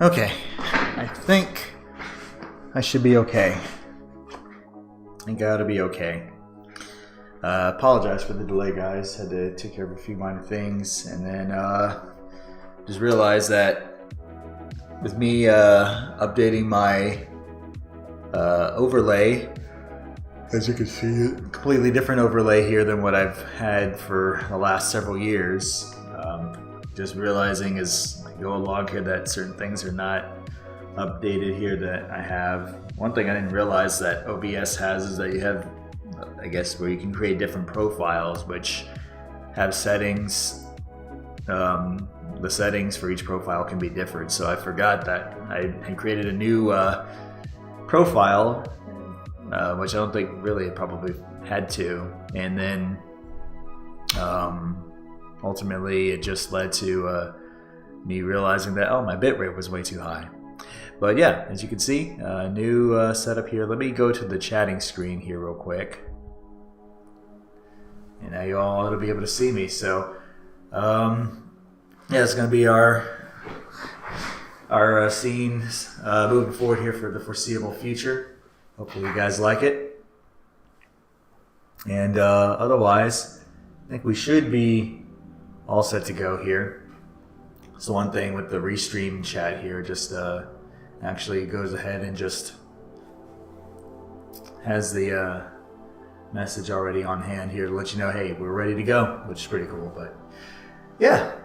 Okay, I think I should be okay. I gotta be okay. Apologize for the delay, guys. Had to take care of a few minor things, and then just realized that with me updating my overlay, as you can see, it completely different overlay here than what I've had for the last several years. Just realizing as I go along here that certain things are not updated here that I have. One thing I didn't realize that OBS has is that you have, I guess, where you can create different profiles which have settings. The settings for each profile can be different, so I forgot that I had created a new profile, which I don't think really I probably had to, and then ultimately it just led to me realizing that, oh, my bitrate was way too high. But yeah, as you can see, new setup here. Let me go to the chatting screen here real quick, and now you all ought to be able to see me. So yeah, it's going to be our scenes moving forward here for the foreseeable future. Hopefully you guys like it, and otherwise I think we should be all set to go here. So one thing with the restream chat here, just actually goes ahead and just has the message already on hand here to let you know, hey, we're ready to go, which is pretty cool. But yeah,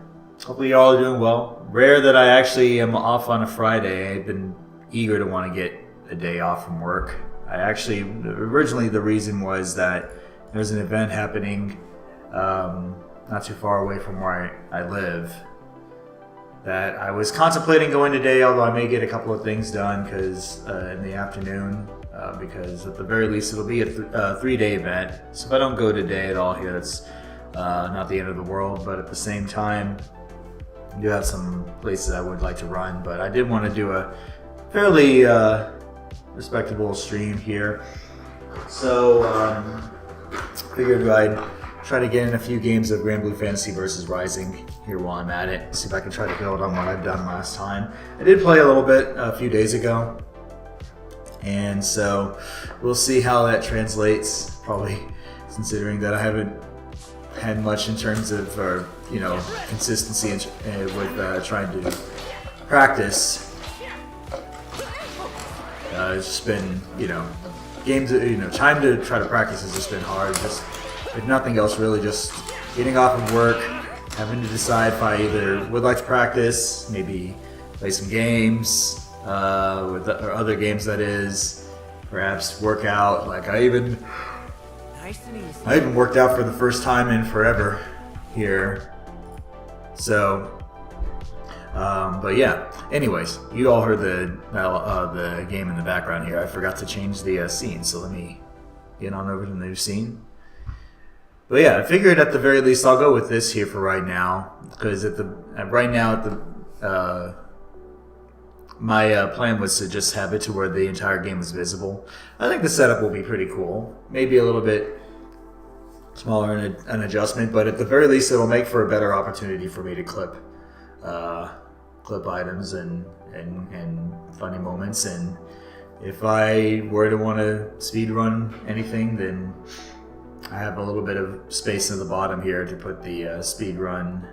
hopefully you all are doing well. Rare that I actually am off on a Friday. I've been eager to want to get a day off from work. I actually, originally the reason was that there's an event happening not too far away from where I live that I was contemplating going today, although I may get a couple of things done because in the afternoon, because at the very least it'll be a 3-day event. So if I don't go today at all here, that's not the end of the world, but at the same time, I do have some places I would like to run, but I did want to do a fairly respectable stream here. So figured I'd try to get in a few games of Grand Blue Fantasy versus Rising here while I'm at it. See if I can try to build on what I've done last time. I did play a little bit a few days ago, and so we'll see how that translates. Probably considering that I haven't had much in terms of, consistency with trying to practice. It's just been, games, time to try to practice has just been hard. Just, if nothing else, really just getting off of work, having to decide if I either would like to practice, maybe play some games, or other games that is, perhaps work out. Like I even worked out for the first time in forever here. So, but yeah. Anyways, you all heard the game in the background here. I forgot to change the scene, so let me get on over to the new scene. But yeah, I figured at the very least I'll go with this here for right now, because my plan was to just have it to where the entire game was visible. I think the setup will be pretty cool. Maybe a little bit smaller in an adjustment, but at the very least it'll make for a better opportunity for me to clip items and funny moments. And if I were to want to speed run anything, then I have a little bit of space in the bottom here to put the speed run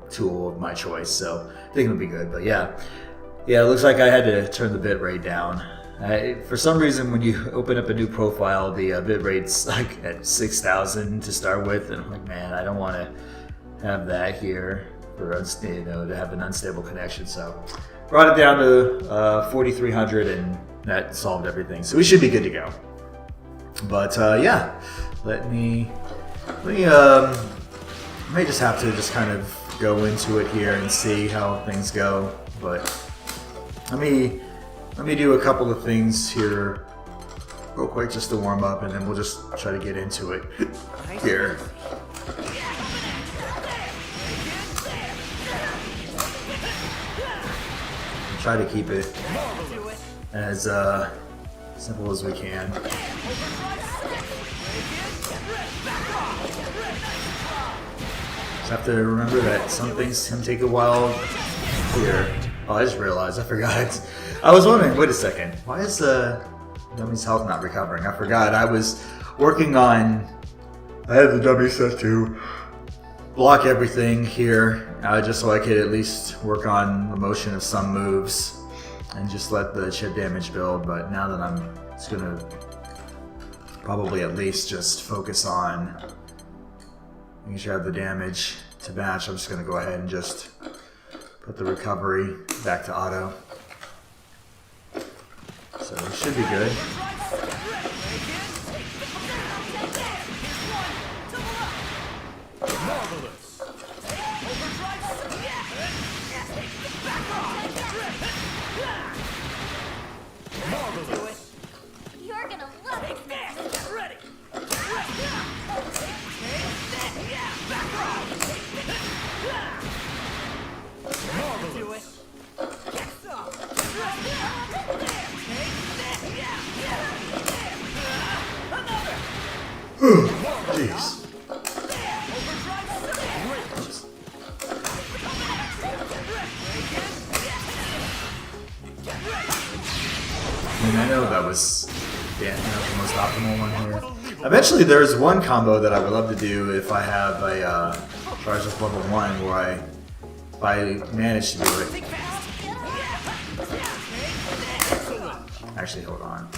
tool of my choice, so I think it'll be good. But yeah, it looks like I had to turn the bit rate down. For some reason, when you open up a new profile, the bit rate's like at 6,000 to start with, and I'm like, man, I don't want to have that here for to have an unstable connection. So brought it down to 4,300, and that solved everything. So we should be good to go. But yeah, let me may just have to just kind of go into it here and see how things go. But let me do a couple of things here real quick just to warm up, and then we'll just try to get into it here. Try to keep it as simple as we can. Have to remember that some things can take a while here. Oh, I just realized, I forgot. I was wondering, wait a second, why is Dummy's health not recovering? I forgot, I was working on, I had the dummy set to block everything here, just so I could at least work on the motion of some moves and just let the chip damage build, but now that I'm just gonna probably at least just focus on making sure I have the damage to match, I'm just gonna go ahead and just put the recovery back to auto. So it should be good. You're gonna love it. Get ready. Do it. Jeez. I mean, I know that was the most optimal one here. Eventually, there's one combo that I would love to do if I have a charge of level 1 where if I manage to do it. Actually, hold on.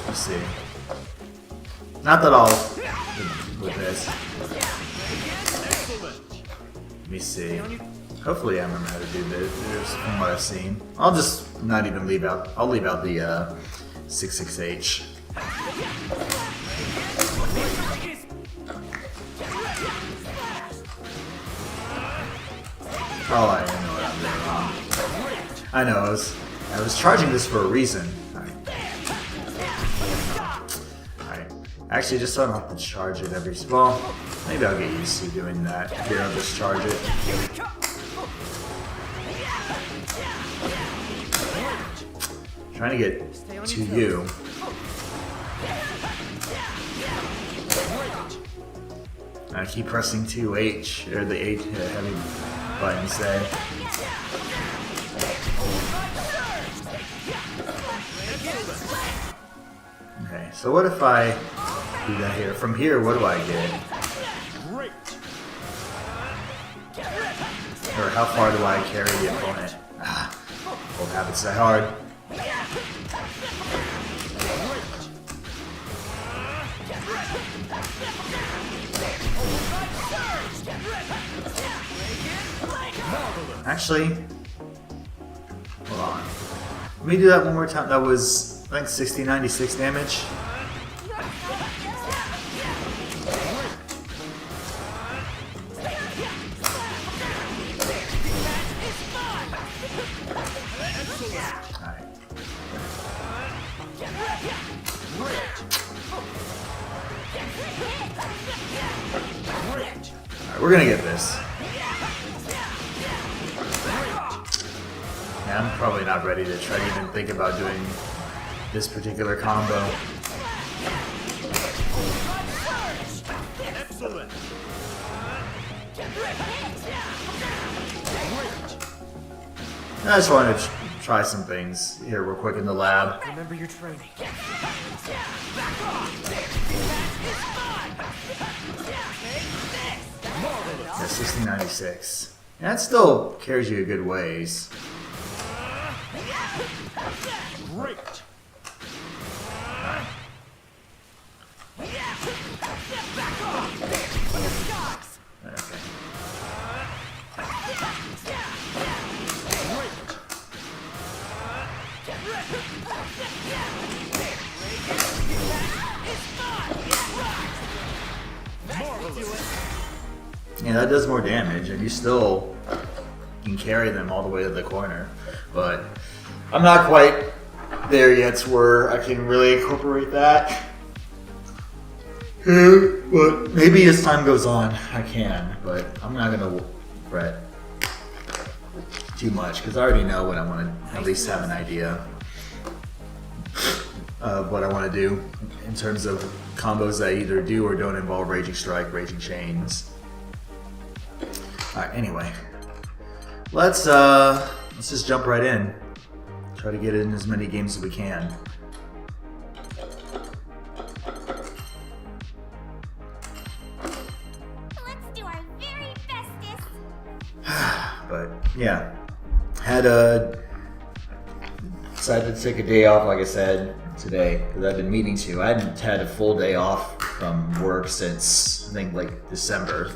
Let's see. Not that I'll with this. Let me see. Hopefully I remember how to do this from what I've seen. I'll just not even leave out, I'll leave out the 66H. Oh, I know what I'm doing wrong. I know, I was charging this for a reason. Alright. Actually, just so I don't have to charge it every... Well, maybe I'll get used to doing that. Here, I'll just charge it. Trying to get to you. I keep pressing 2H, or the H heavy buttons there. Okay, so what if I do that here? From here, what do I get? Or how far do I carry the opponent? Ah, old habits die hard. Actually, hold on. Let me do that one more time. That was, I think, 6096 damage. Alright. Alright, we're gonna get this. Yeah, I'm probably not ready to try to even think about doing this particular combo. Excellent. I just wanted to try some things here real quick in the lab. Remember your training. Yeah, 6096. Yeah, that still carries you a good ways. Great. Alright. Okay. Yeah, that does more damage, and you still can carry them all the way to the corner. But I'm not quite there yet to where I can really incorporate that. But maybe as time goes on, I can. But I'm not gonna fret too much because I already know what I want to. At least have an idea of what I want to do in terms of combos that either do or don't involve Raging Strike, Raging Chains. Alright, anyway. Let's just jump right in. Try to get in as many games as we can. Let's do our very bestest. But yeah, decided to take a day off, like I said, today, because I've been meaning to. I hadn't had a full day off from work since, I think, like December,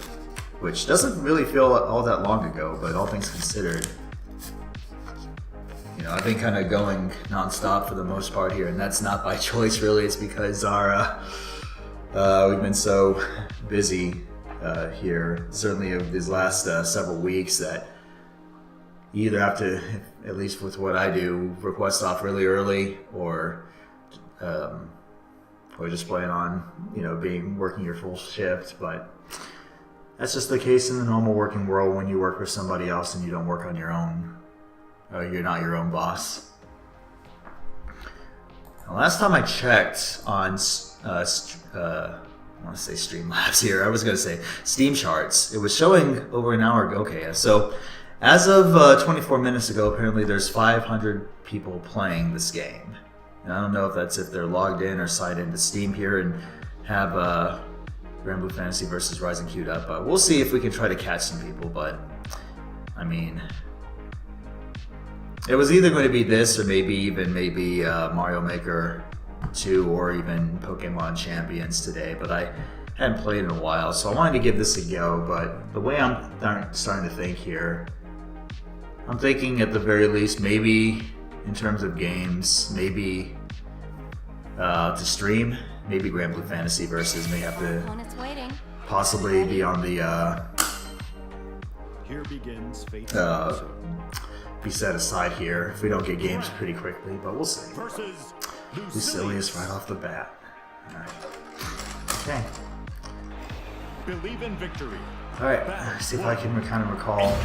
which doesn't really feel all that long ago, but all things considered, you know, I've been kind of going nonstop for the most part here, and that's not by choice, really. It's because we've been so busy here, certainly of these last several weeks, that you either have to, at least with what I do, request off really early, or just plan on, you know, working your full shift. But that's just the case in the normal working world when you work for somebody else and you don't work on your own. You're not your own boss. The last time I checked on, I want to say Streamlabs here. I was going to say Steam charts. It was showing over an hour ago. Okay, so as of 24 minutes ago, apparently there's 500 people playing this game. And I don't know if that's if they're logged in or signed into Steam here and have Gran Blue Fantasy versus Rising queued up. We'll see if we can try to catch some people, but I mean, it was either going to be this or maybe Mario Maker 2 or even Pokemon Champions today, but I hadn't played in a while, so I wanted to give this a go. But the way I'm starting to think here, I'm thinking at the very least, maybe in terms of games, maybe to stream, maybe Gran Blue Fantasy versus may have to possibly be on the Here begins fate. Be set aside here if we don't get games pretty quickly, but we'll see. Versus Lucilius right off the bat. Alright. Okay. Believe in victory. Alright, let's see if I can kind of recall.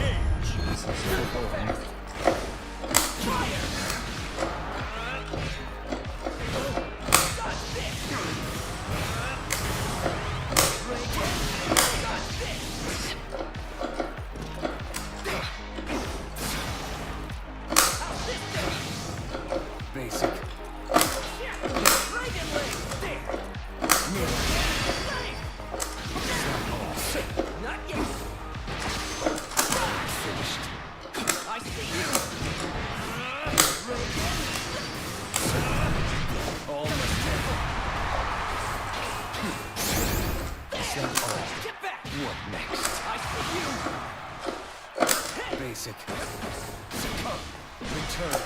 Basic. Basic. Return.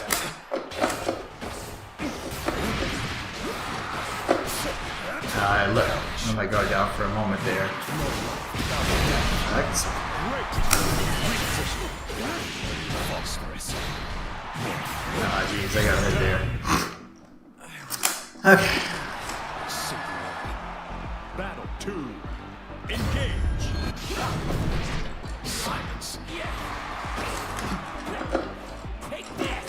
Let my guard down for a moment there. That's jeez, I got hit there. Okay. Battle 2. Engage. Silence. Take this.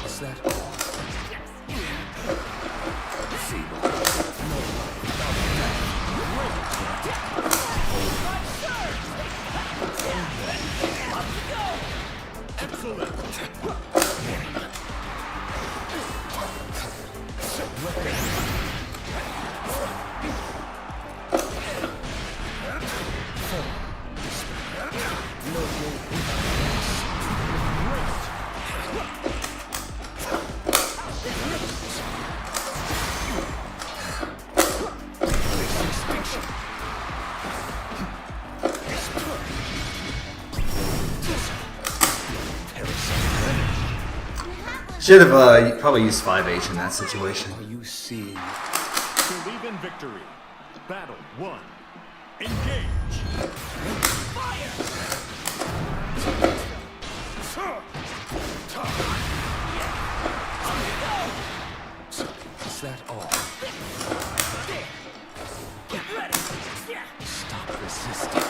Is that all? Feeble. Excellent. Should have probably used 5H in that situation. Are you seeing? Believe in victory. Battle 1. Engage. Fire. Is that all? Get ready. Stop resisting.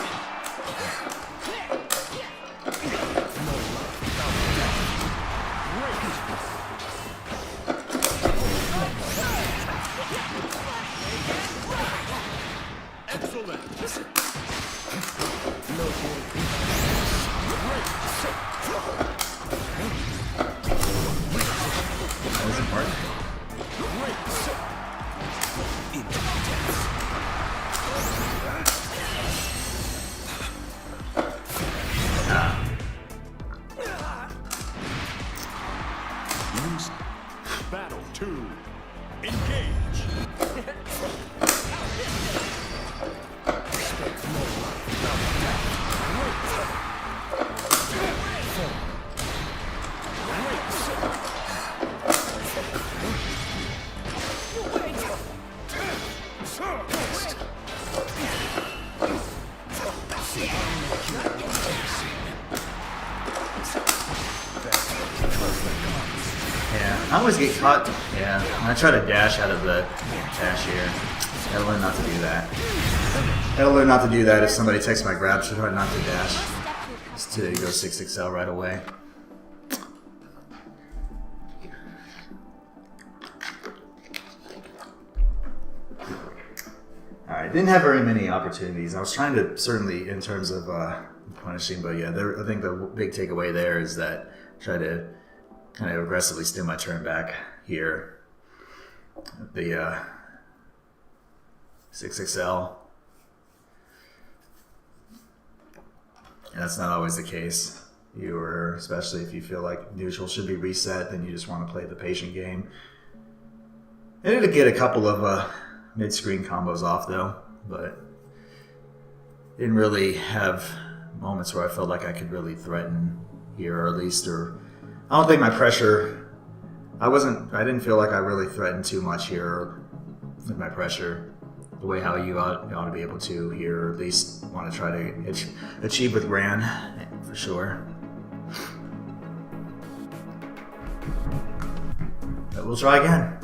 Excellent. That was important. Battle 2. Engage. Yeah, I always get caught. Yeah, when I try to dash out of the dash here. Gotta learn not to do that. Gotta learn not to do that if somebody takes my grab, so try not to dash. Just to go 6XL right away. Alright, didn't have very many opportunities. I was trying to, certainly in terms of punishing, but yeah, I think the big takeaway there is that try to kind of aggressively steal my turn back here. The 6XL. And that's not always the case. Especially if you feel like neutral should be reset, then you just want to play the patient game. I did get a couple of mid-screen combos off though, but didn't really have moments where I felt like I could really threaten here, or at least, I don't think my pressure, I didn't feel like I really threatened too much here with my pressure, the way how you ought to be able to here, or at least want to try to achieve with Gran, for sure. But we'll try again.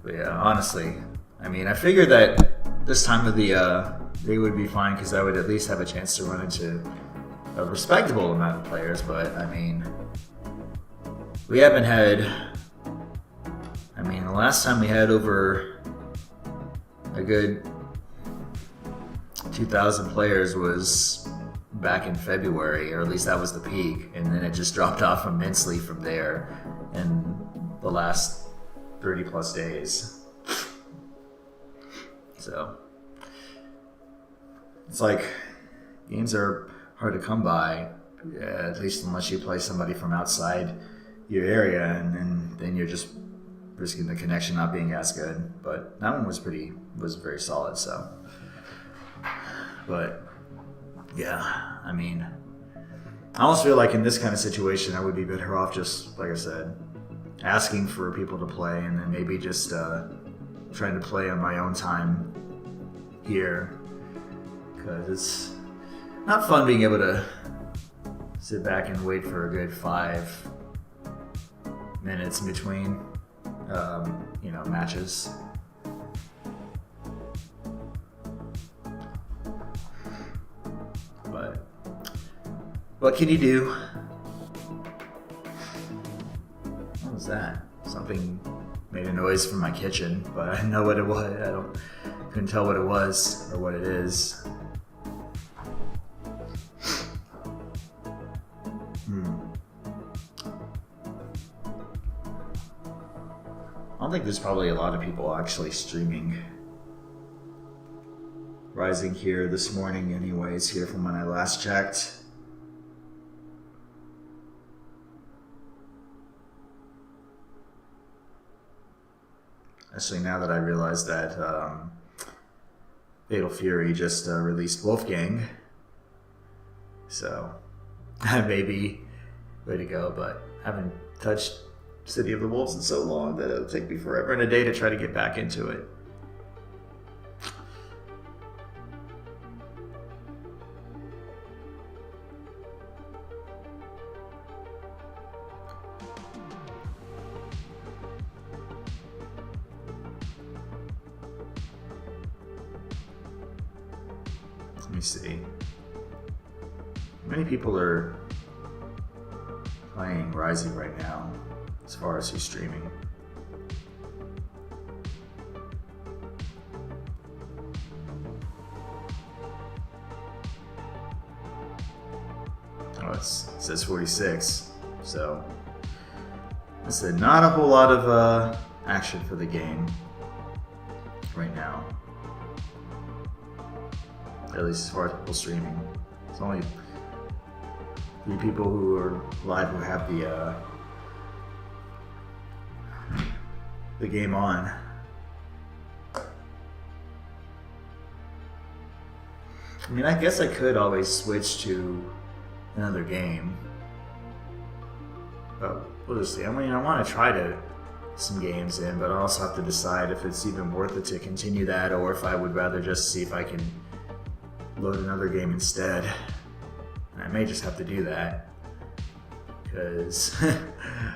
But yeah, honestly, I mean, I figured that this time of the day would be fine because I would at least have a chance to run into a respectable amount of players, but I mean, we haven't had, the last time we had over a good 2,000 players was back in February, or at least that was the peak, and then it just dropped off immensely from there in the last 30 plus days. So it's like games are hard to come by, at least unless you play somebody from outside your area, and then you're just risking the connection not being as good. But that one was very solid. So, but yeah, I almost feel like in this kind of situation I would be better off just, like I said, asking for people to play, and then maybe just trying to play on my own time here, because it's not fun being able to sit back and wait for a good 5 minutes in between matches. But what can you do? What was that? Something made a noise from my kitchen, but I didn't know what it was. Couldn't tell what it was or what it is. I don't think there's probably a lot of people actually streaming Rising here this morning anyways, here from when I last checked. Actually, now that I realize that Fatal Fury just released Wolfgang, so maybe way to go, but I haven't touched City of the Wolves in so long that it'll take me forever and a day to try to get back into it. Let me see. How many people are playing Rising right now, as far as who's streaming? says 46. So I said not a whole lot of action for the game right now. At least as far as people streaming. It's only 3 people who are live who have the game on. I mean, I guess I could always switch to another game. But we'll just see. I mean, I want to try some games in, but I also have to decide if it's even worth it to continue that, or if I would rather just see if I can load another game instead. And I may just have to do that, because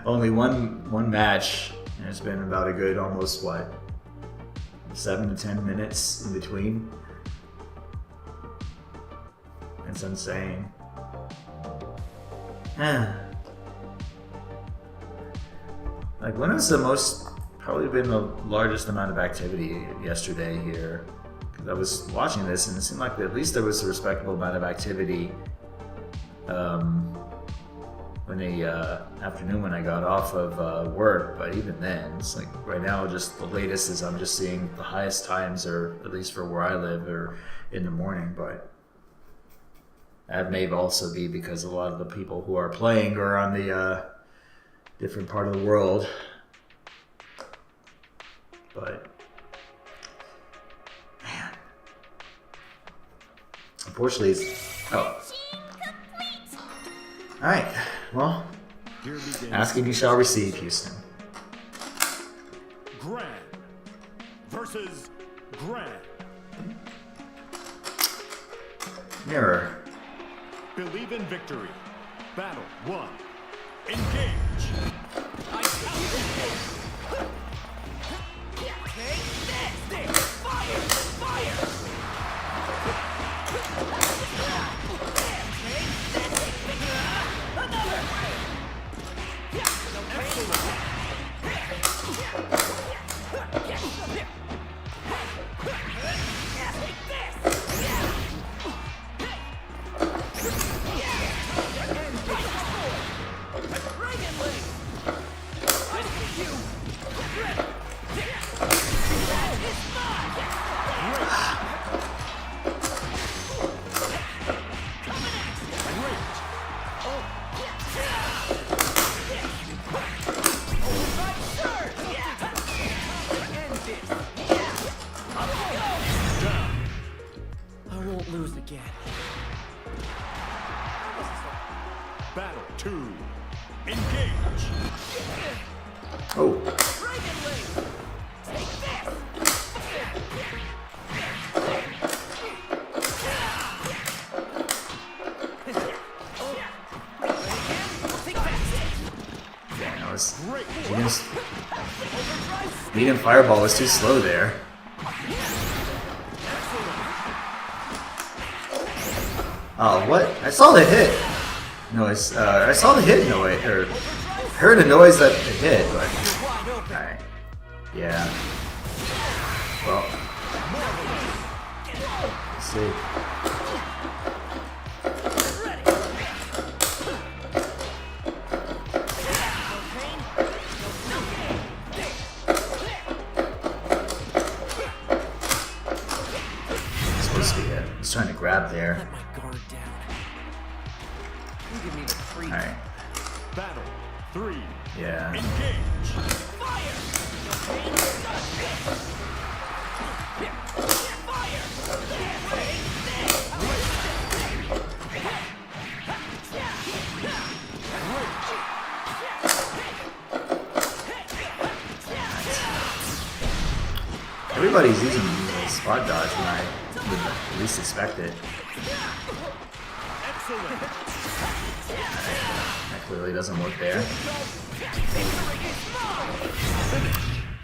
only one match, and it's been about a good almost 7 to 10 minutes in between. It's insane. Like, when was the most, probably been the largest amount of activity yesterday here? Because I was watching this and it seemed like at least there was a respectable amount of activity in the afternoon when I got off of work, but even then, it's like right now, just the latest is I'm just seeing the highest times, or at least for where I live, are in the morning, but that may also be because a lot of the people who are playing are on the different part of the world. But man, unfortunately, it's all right. Well, asking you shall receive, Houston. Gran versus Gran. Mirror. Believe in victory. Battle 1. Engage. Battle 2. Engage. Oh. Yeah, no, it's medium fireball was too slow there. Oh, what? I saw the hit. Noise. I saw the hit noise, or heard a noise that it hit, but alright. Yeah. Well, let's see. It's supposed to be it. I was trying to grab there. Alright. Battle 3. Yeah. Engage. Everybody's using the spot dodge when I would at least expect it. Excellent. That clearly doesn't work there.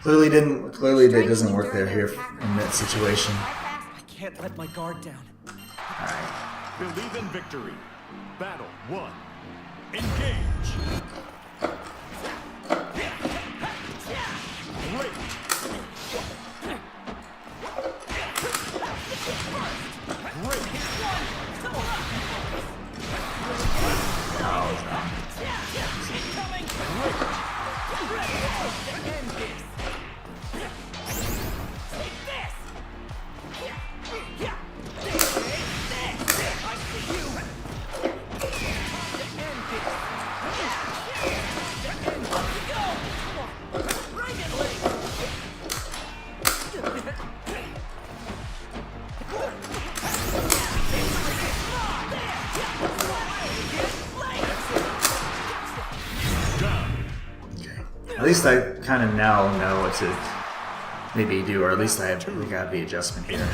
Clearly it doesn't work there here in that situation. I can't let my guard down. Alright. Believe in victory. Battle 1. Engage. Great. At least I kind of now know what to maybe do, or at least I got the adjustment here.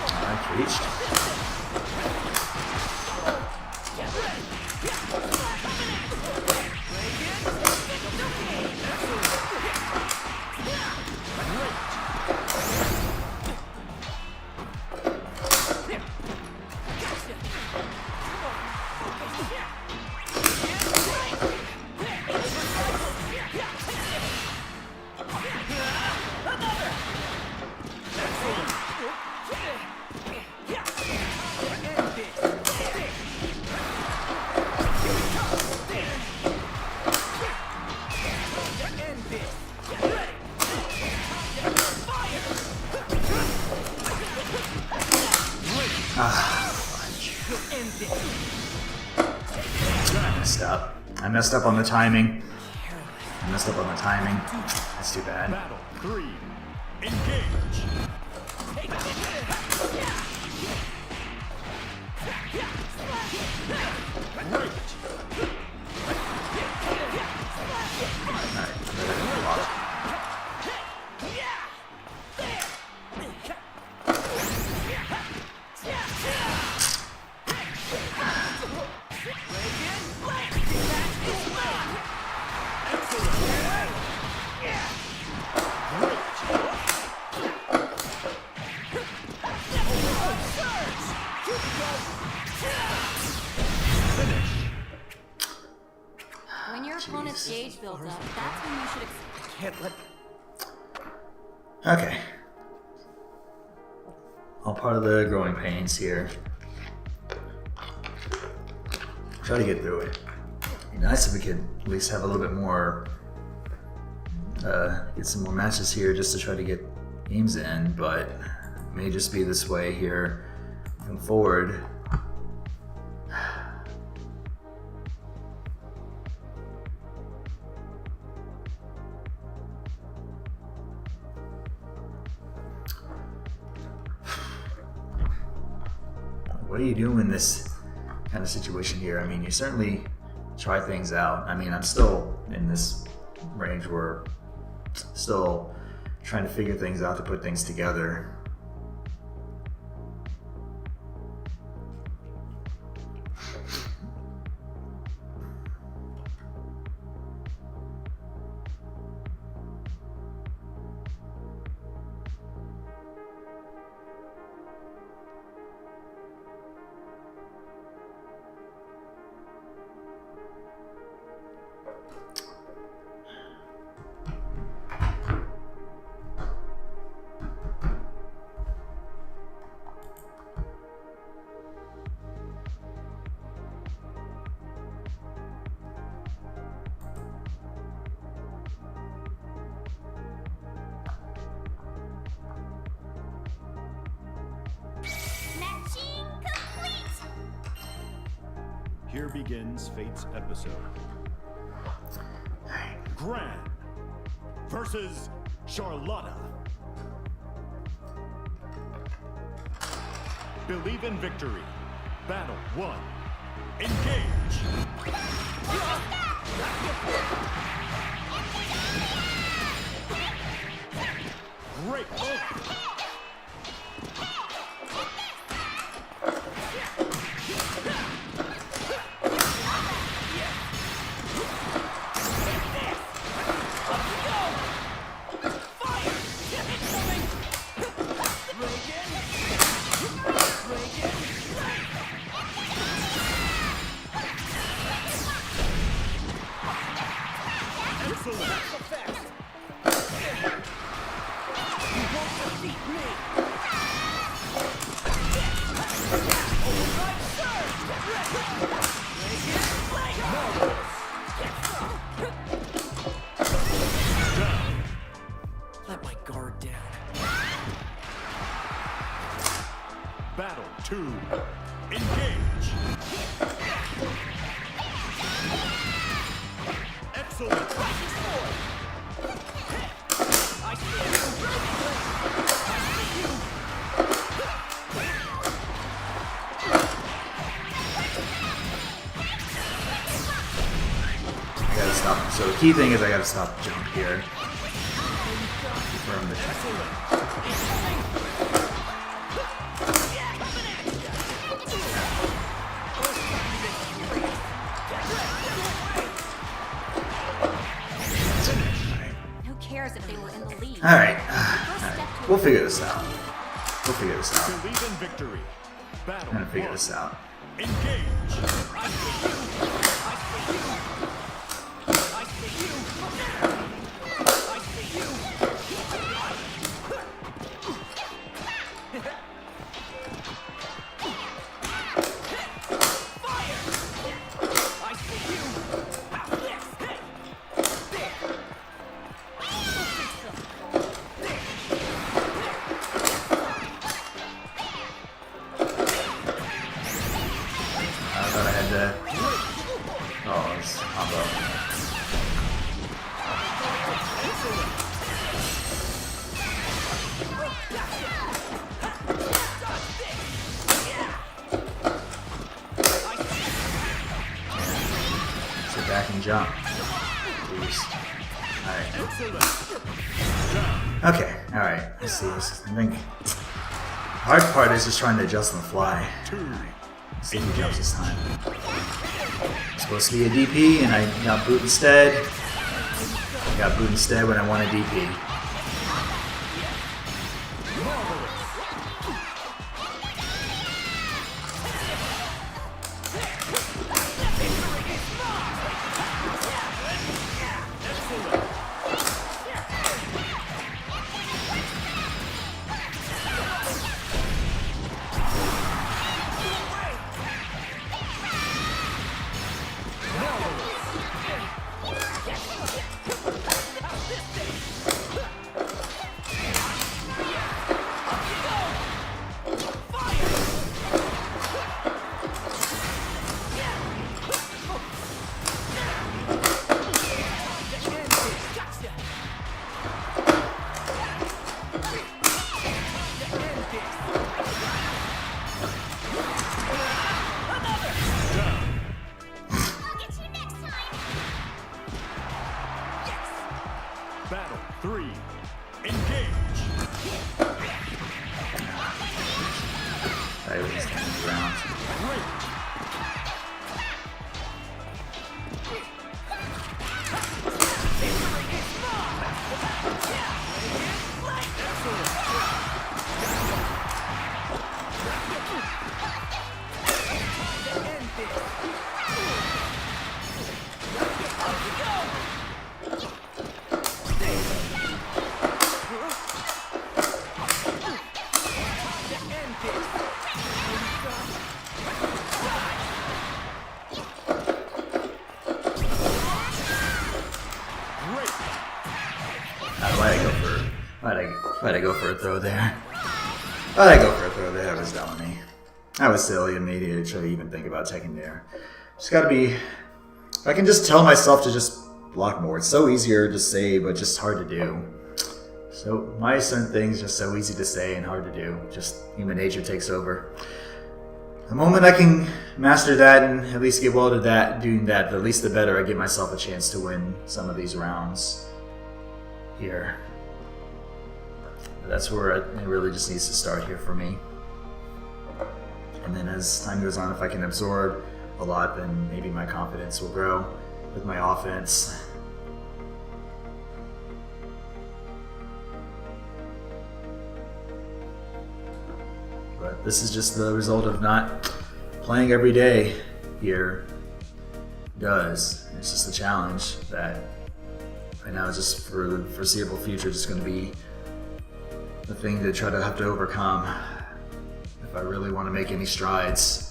Alright, reached. I messed up on the timing. That's too bad. Battle 3. Engage. When your opponent's gauge builds up, that's when you should Can't let. Okay. All part of the growing pains here. Try to get through it. It'd be nice if we could at least have a little bit more, get some more matches here just to try to get games in, but it may just be this way here moving forward. What do you do in this kind of situation here? I mean, you certainly try things out. I mean, I'm still in this range where still trying to figure things out to put things together. matching complete. Here begins Fate's episode. Gran versus Charlotta. Believe in victory. Battle 1. Engage. Great. Let my guard down. Battle 2. Engage. Excellent. I see you. key thing is I gotta stop the jump here. Confirm the Who cares if they were in the lead? Alright. We'll figure this out. We'll figure this out. Believe in victory. Battle I'm gonna figure 1. this out. Engage. I thought I had to. Oh, it's combo. Sit back and jump. Please. Alright. Okay, alright. Let's see. I think. Hard part is just trying to adjust on the fly. Let's see if he jumps this time. It's supposed to be a DP, and I got boot instead. I got boot instead when I want a DP. Battle 3. Engage. I was standing around. Great. Why'd I go for a throw there? Why'd I go for a throw there? That was dumb of me. I was silly and made it to even think about taking there. Just gotta be... If I can just tell myself to just block more. It's so easier to say, but just hard to do. So my certain things just so easy to say and hard to do. Just human nature takes over. The moment I can master that and at least get well to that, doing that, at least the better I give myself a chance to win some of these rounds here. That's where it really just needs to start here for me. And then as time goes on, if I can absorb a lot, then maybe my confidence will grow with my offense. But this is just the result of not playing every day here. It's just a challenge that right now is just for the foreseeable future just going to be the thing to try to have to overcome if I really want to make any strides.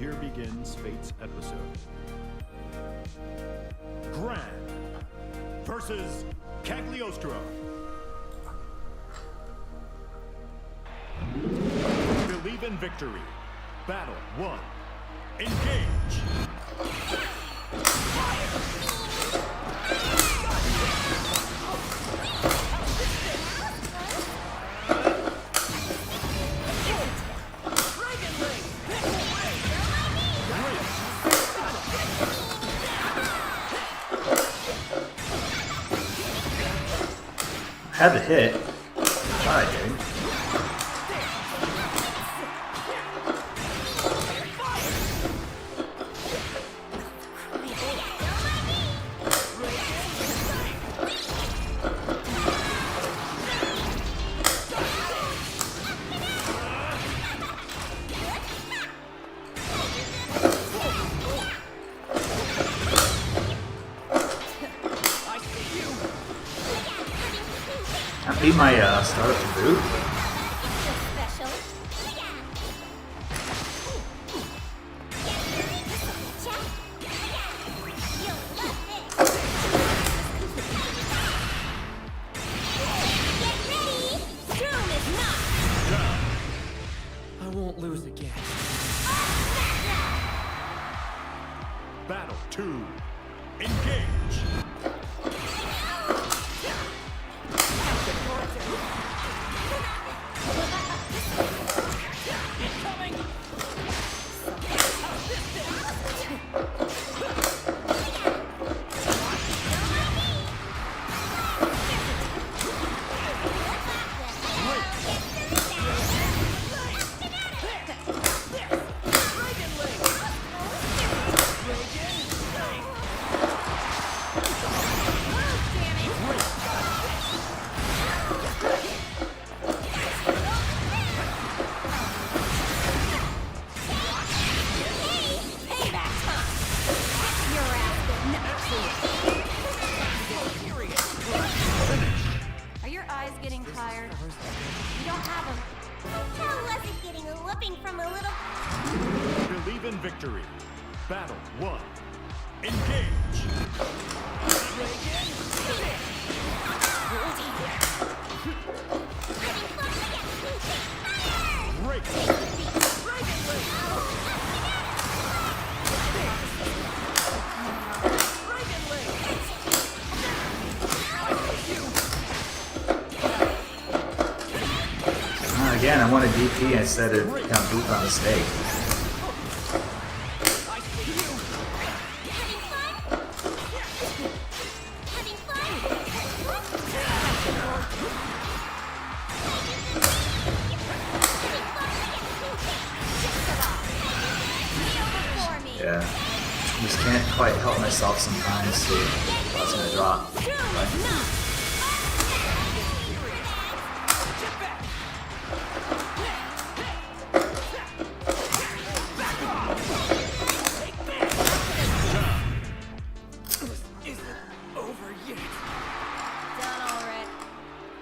here begins Fate's episode. Gran versus Cagliostro. Believe in victory. Battle 1. Engage. Had the hit. Thought I did. That beat my startup to boot. Special. You'll love this. Get ready. Doom is not. I won't lose again. Battle 2. Engage. Are your eyes getting tired? You don't have them. How was it getting a whooping from a little... Believe in victory. Battle 1. Engage. Break. Again, I want a DP instead of kind of boot by mistake. Yeah, just can't quite help myself sometimes. See, I was gonna drop. Right?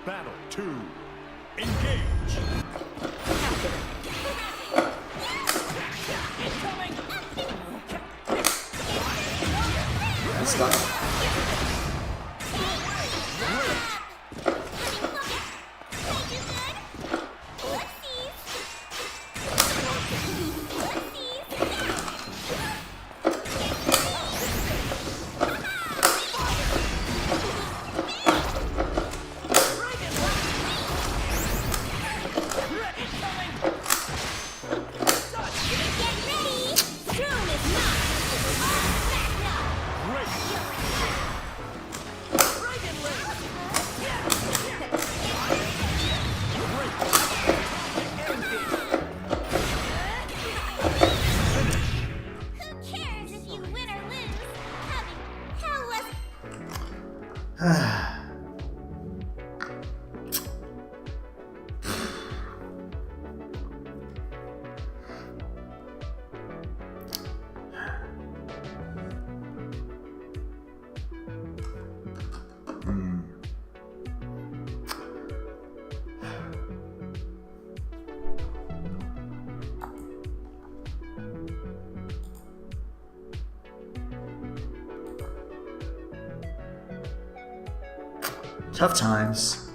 Battle 2. Engage. That's fine. Tough times.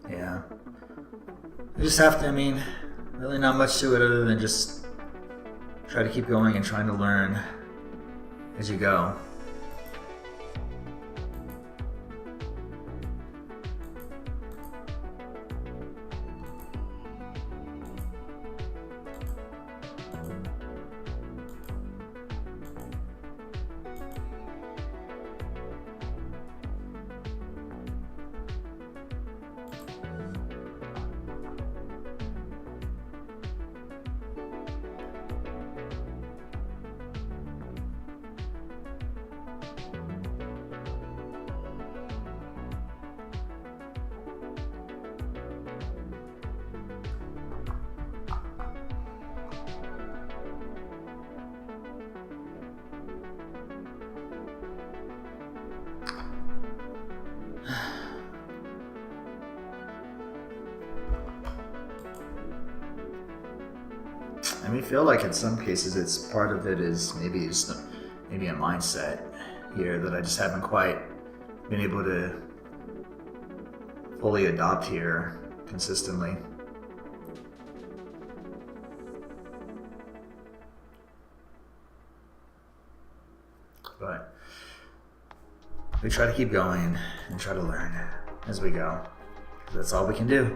Yeah. You just have to, I mean, really not much to it other than just try to keep going and trying to learn as you go. I mean, I feel like in some cases it's part of it is maybe a mindset here that I just haven't quite been able to fully adopt here consistently. But we try to keep going and try to learn as we go. That's all we can do.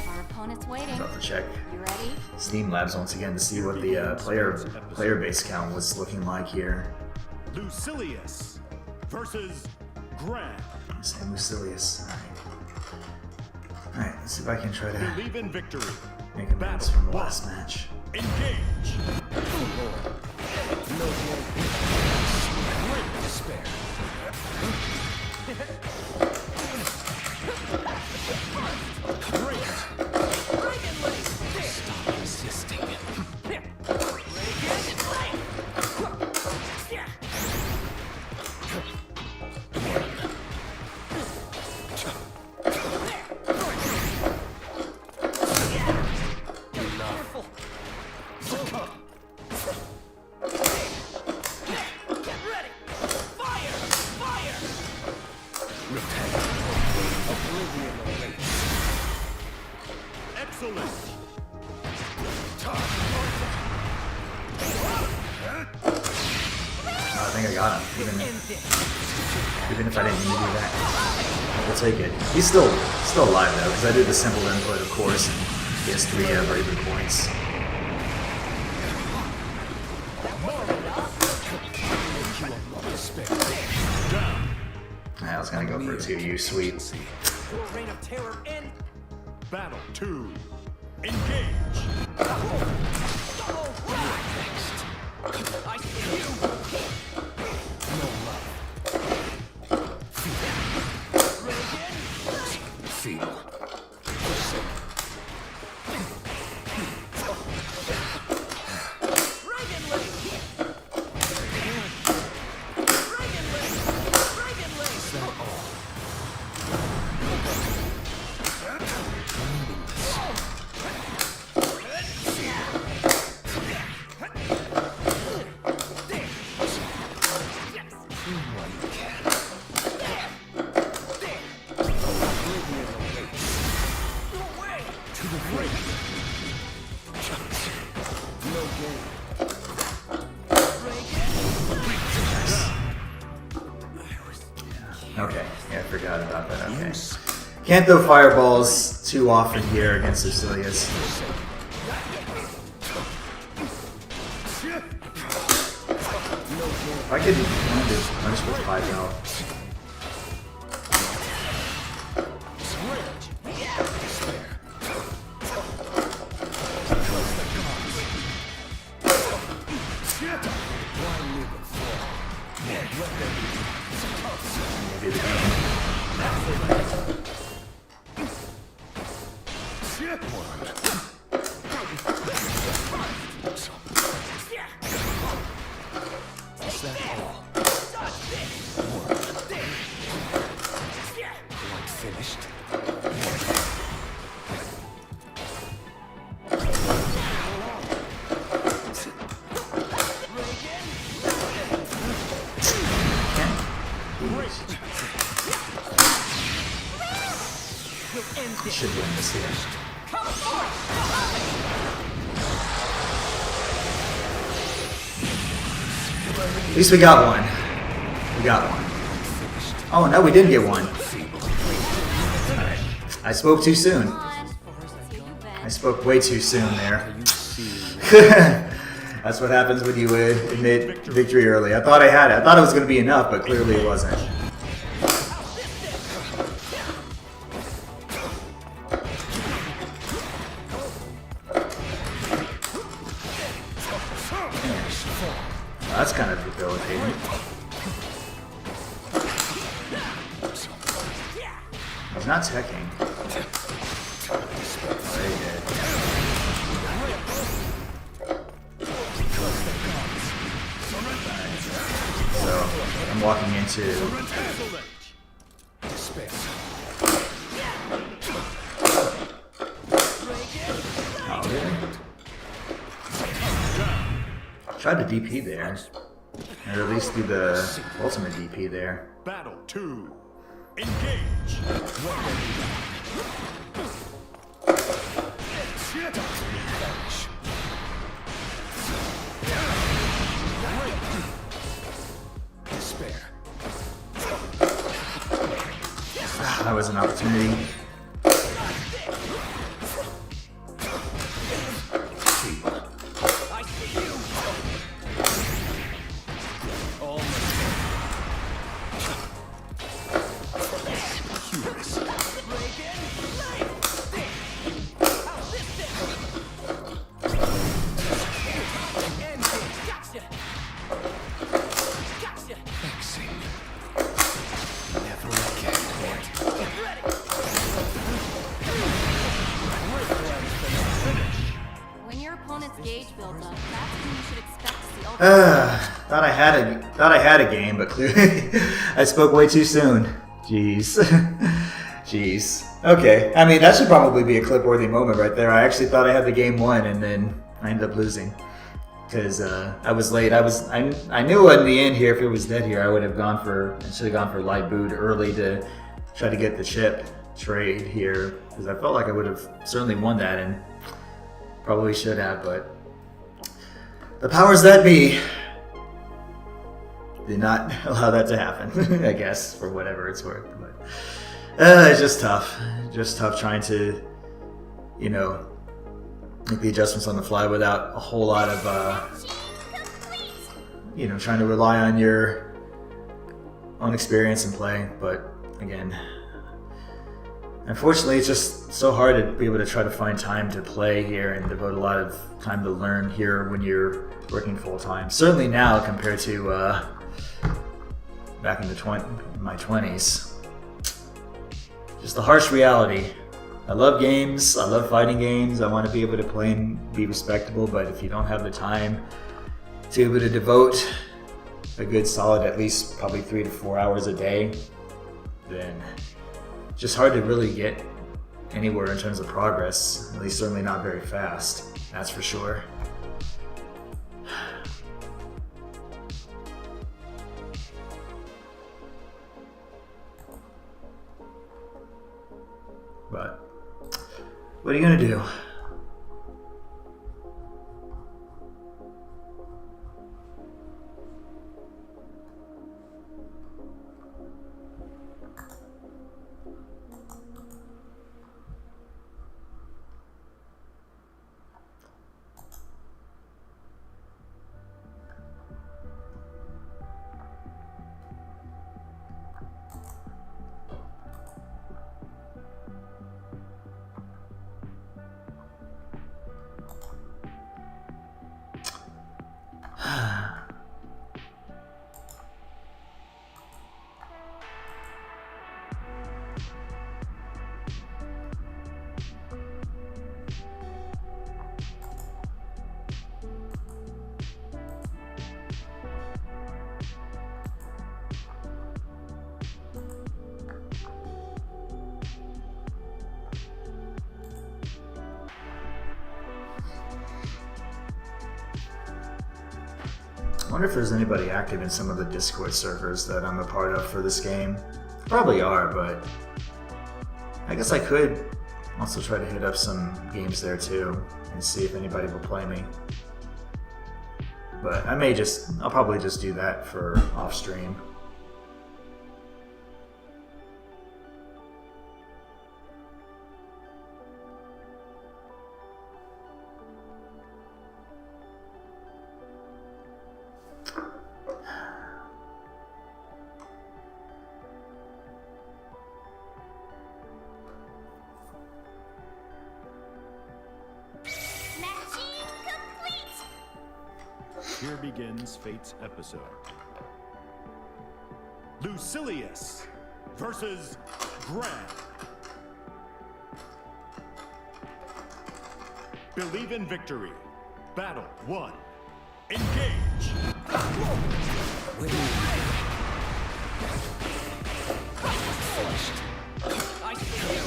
Our opponent's waiting. About to check You ready? Steam Labs once again to see what the player base count was looking like here. Lucilius versus Gran. Same Lucilius. Alright, let's see if I can try to Believe in victory. make amends from the last match. Engage. Great despair. Stop resisting. think I got him, even if I didn't need to do that. We'll take it. He's still alive though, because I did the simple input, of course, and he has 3 ever even points. I was gonna go for a 2U sweep. Your reign of terror end. Battle 2. Engage. I see you. Feeble. Okay, yeah, I forgot about that. Okay. Can't throw fireballs too often here against Lucilius. If I could land this punch with 5 health. Maybe the game. Is that all? One finished. Should win this here. At least we got one. We got one. Oh no, we didn't get one. Alright. I spoke too soon. Come on. See you I then. spoke way too soon there. That's what happens when you admit victory early. I thought I had it. I thought it was going to be enough, but clearly it wasn't. That's kind of debilitating. He's not teching. Very good. So, I'm walking into... Oh, really? Tried to DP there. Or at least do the ultimate DP there. Battle 2. Engage. That was an opportunity. When your opponent's gauge builds up, that's when you should expect to see Thought I had a game, but clearly I spoke way too soon. Jeez. Jeez. Okay. I mean, that should probably be a clip-worthy moment right there. I actually thought I had the game won, and then I ended up losing. Because I was late. I knew in the end here, if it was dead here, I should have gone for light boot early to try to get the chip trade here. Because I felt like I would have certainly won that, and probably should have, but the powers that be did not allow that to happen, I guess, for whatever it's worth. But it's just tough. Just tough trying to, you know, make the adjustments on the fly without a whole lot of, you know, trying to rely on your own experience and play. But again, unfortunately, it's just so hard to be able to try to find time to play here and devote a lot of time to learn here when you're working full time. Certainly now compared to back in my 20s. Just the harsh reality. I love games. I love fighting games. I want to be able to play and be respectable. But if you don't have the time to be able to devote a good solid, at least probably 3 to 4 hours a day, then it's just hard to really get anywhere in terms of progress. At least certainly not very fast. That's for sure. But what are you gonna do? I wonder if there's anybody active in some of the Discord servers that I'm a part of for this game. Probably are, but I guess I could also try to hit up some games there too and see if anybody will play me. But I'll probably just do that for off stream. Here begins Fate's episode. Lucilius versus Gran. Believe in victory. Battle 1. Engage. Wait. Finished. I see you.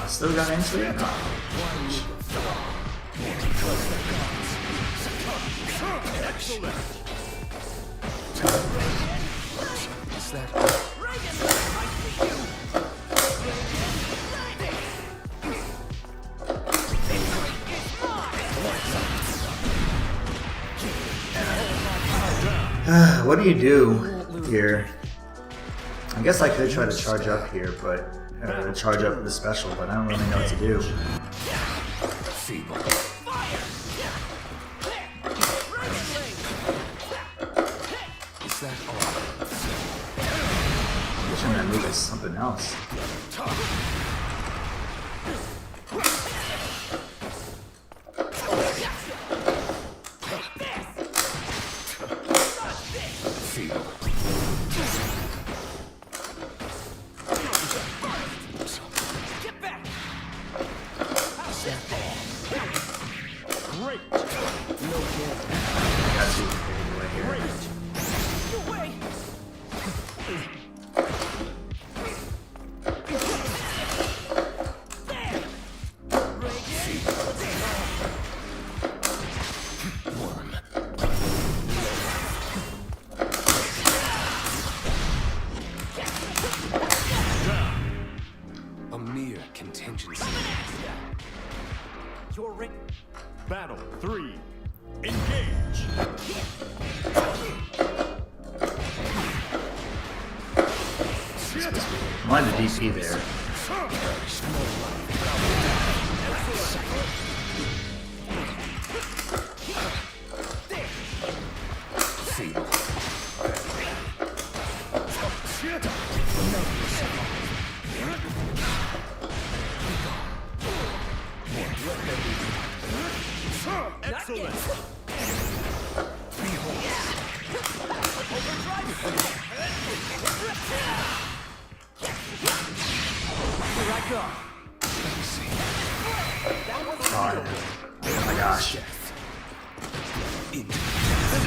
Still got into it? Excellent. Is that What do you do here? I guess I could try to charge up here, but charge up the special, but I don't really know what to do. feeble? Is that all? Wishing that move is something else. Feeble. Get back! Great. That's you right here. Great. Get away! A mere contingency. You're right. Battle 3. Engage. Mind the DC there. Feeble. Excellent. Here I go. Oh my gosh.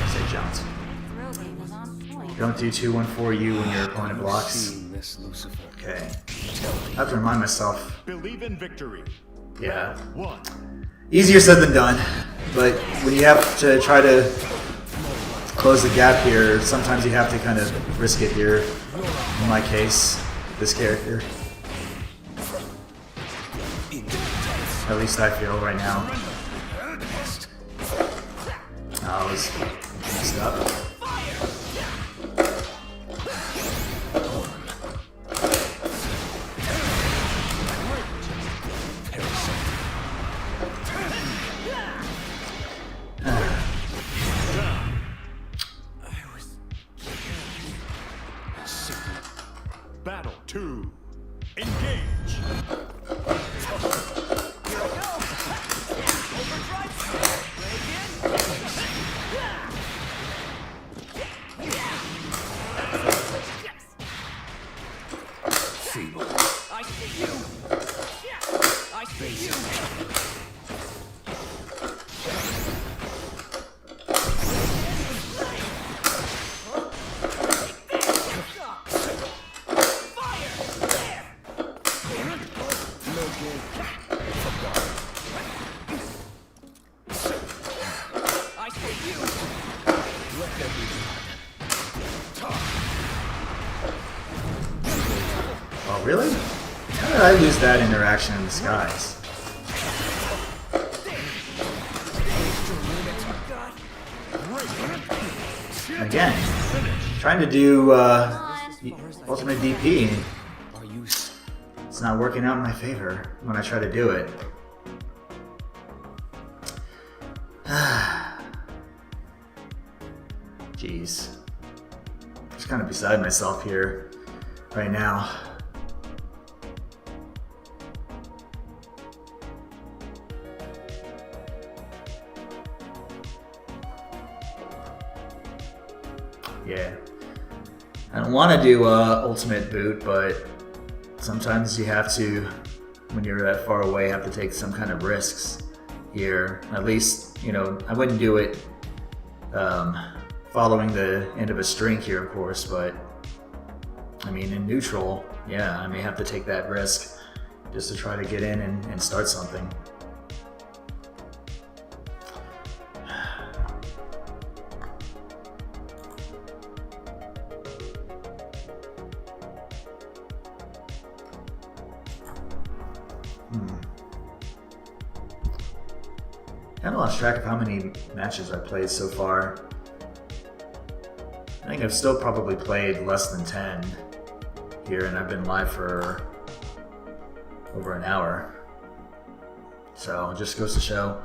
Say Johnson. Throw game is on point. Don't do 2-1-4-U when your opponent blocks. Seen this, Lucifer. Okay. I have to remind myself. Believe in victory. Yeah. 1. Easier said than done. But when you have to try to close the gap here, sometimes you have to kind of risk it here. In my case, this character. At least I feel right now. I was messed up. Battle 2. Engage. Feeble. I see you. I see you. I see you. Oh, really? How did I lose that interaction in the skies? Again, trying to do ultimate DP. Are you It's not working out in my favor when I try to do it. Jeez. Just kind of beside myself here right now. Yeah. I don't want to do ultimate boot, but sometimes you have to, when you're that far away, have to take some kind of risks here. At least, you know, I wouldn't do it following the end of a string here, of course, but I mean, in neutral, yeah, I may have to take that risk just to try to get in and start something. I haven't lost track of how many matches I've played so far. I think I've still probably played less than 10 here, and I've been live for over an hour. So it just goes to show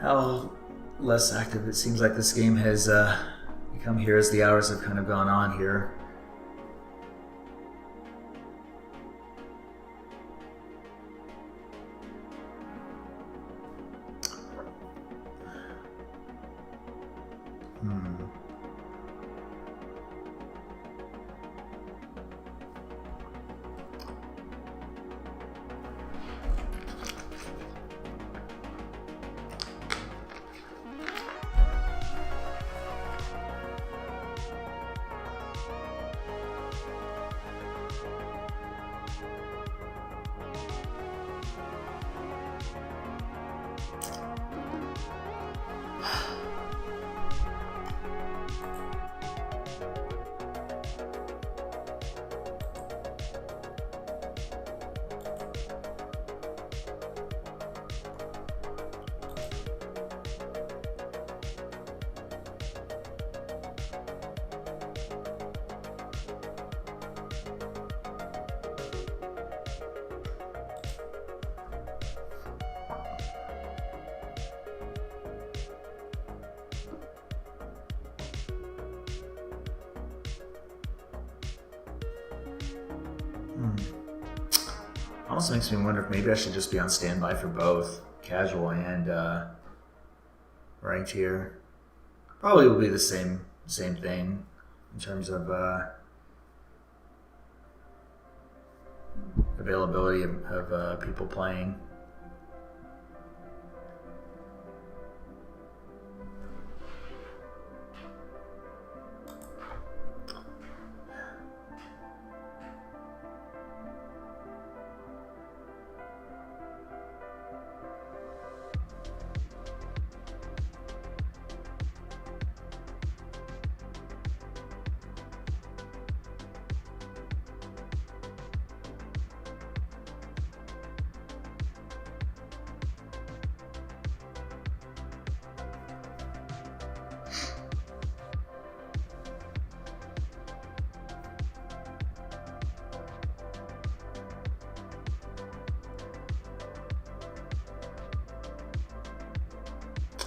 how less active it seems like this game has become here as the hours have kind of gone on here. also makes me wonder if maybe I should just be on standby for both casual and ranked here. Probably will be the same thing in terms of availability of people playing.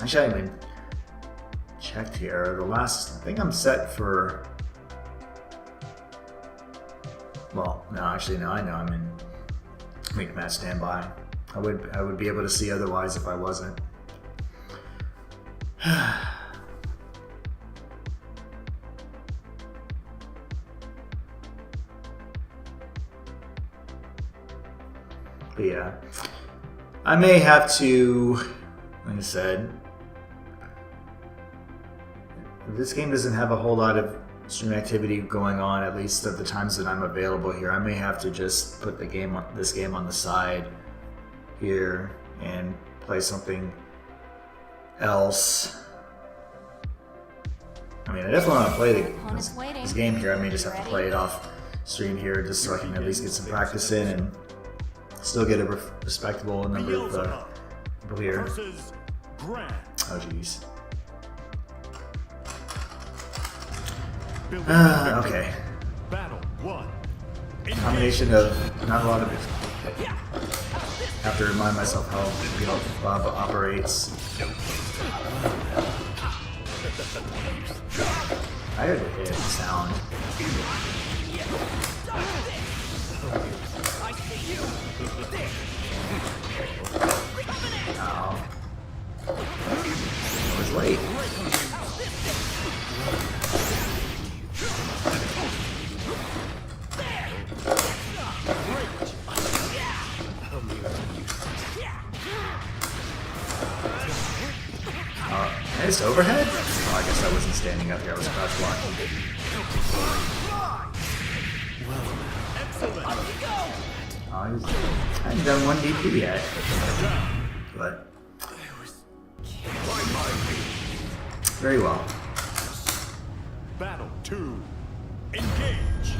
Actually, I haven't even checked here. I think I'm set for. Well, no, actually, no. I know I'm in make match standby. I would be able to see otherwise if I wasn't. But yeah, I may have to. Like I said, if this game doesn't have a whole lot of stream activity going on, at least at the times that I'm available here, I may have to just put this game on the side here and play something else. I mean, I definitely want to play this game here. I may just have to play it off stream here just so I can at least get some practice in and still get a respectable number of people here. Versus Gran. Oh jeez. Building Okay. Battle 1. Combination of not a lot of it. I have to remind myself how Bob operates. I heard the hit sound. Oh. I was late. Nice overhead? Oh, I guess I wasn't standing up here, I was crouch walking. Oh, I haven't done one DP yet. But very well. Battle 2. Engage.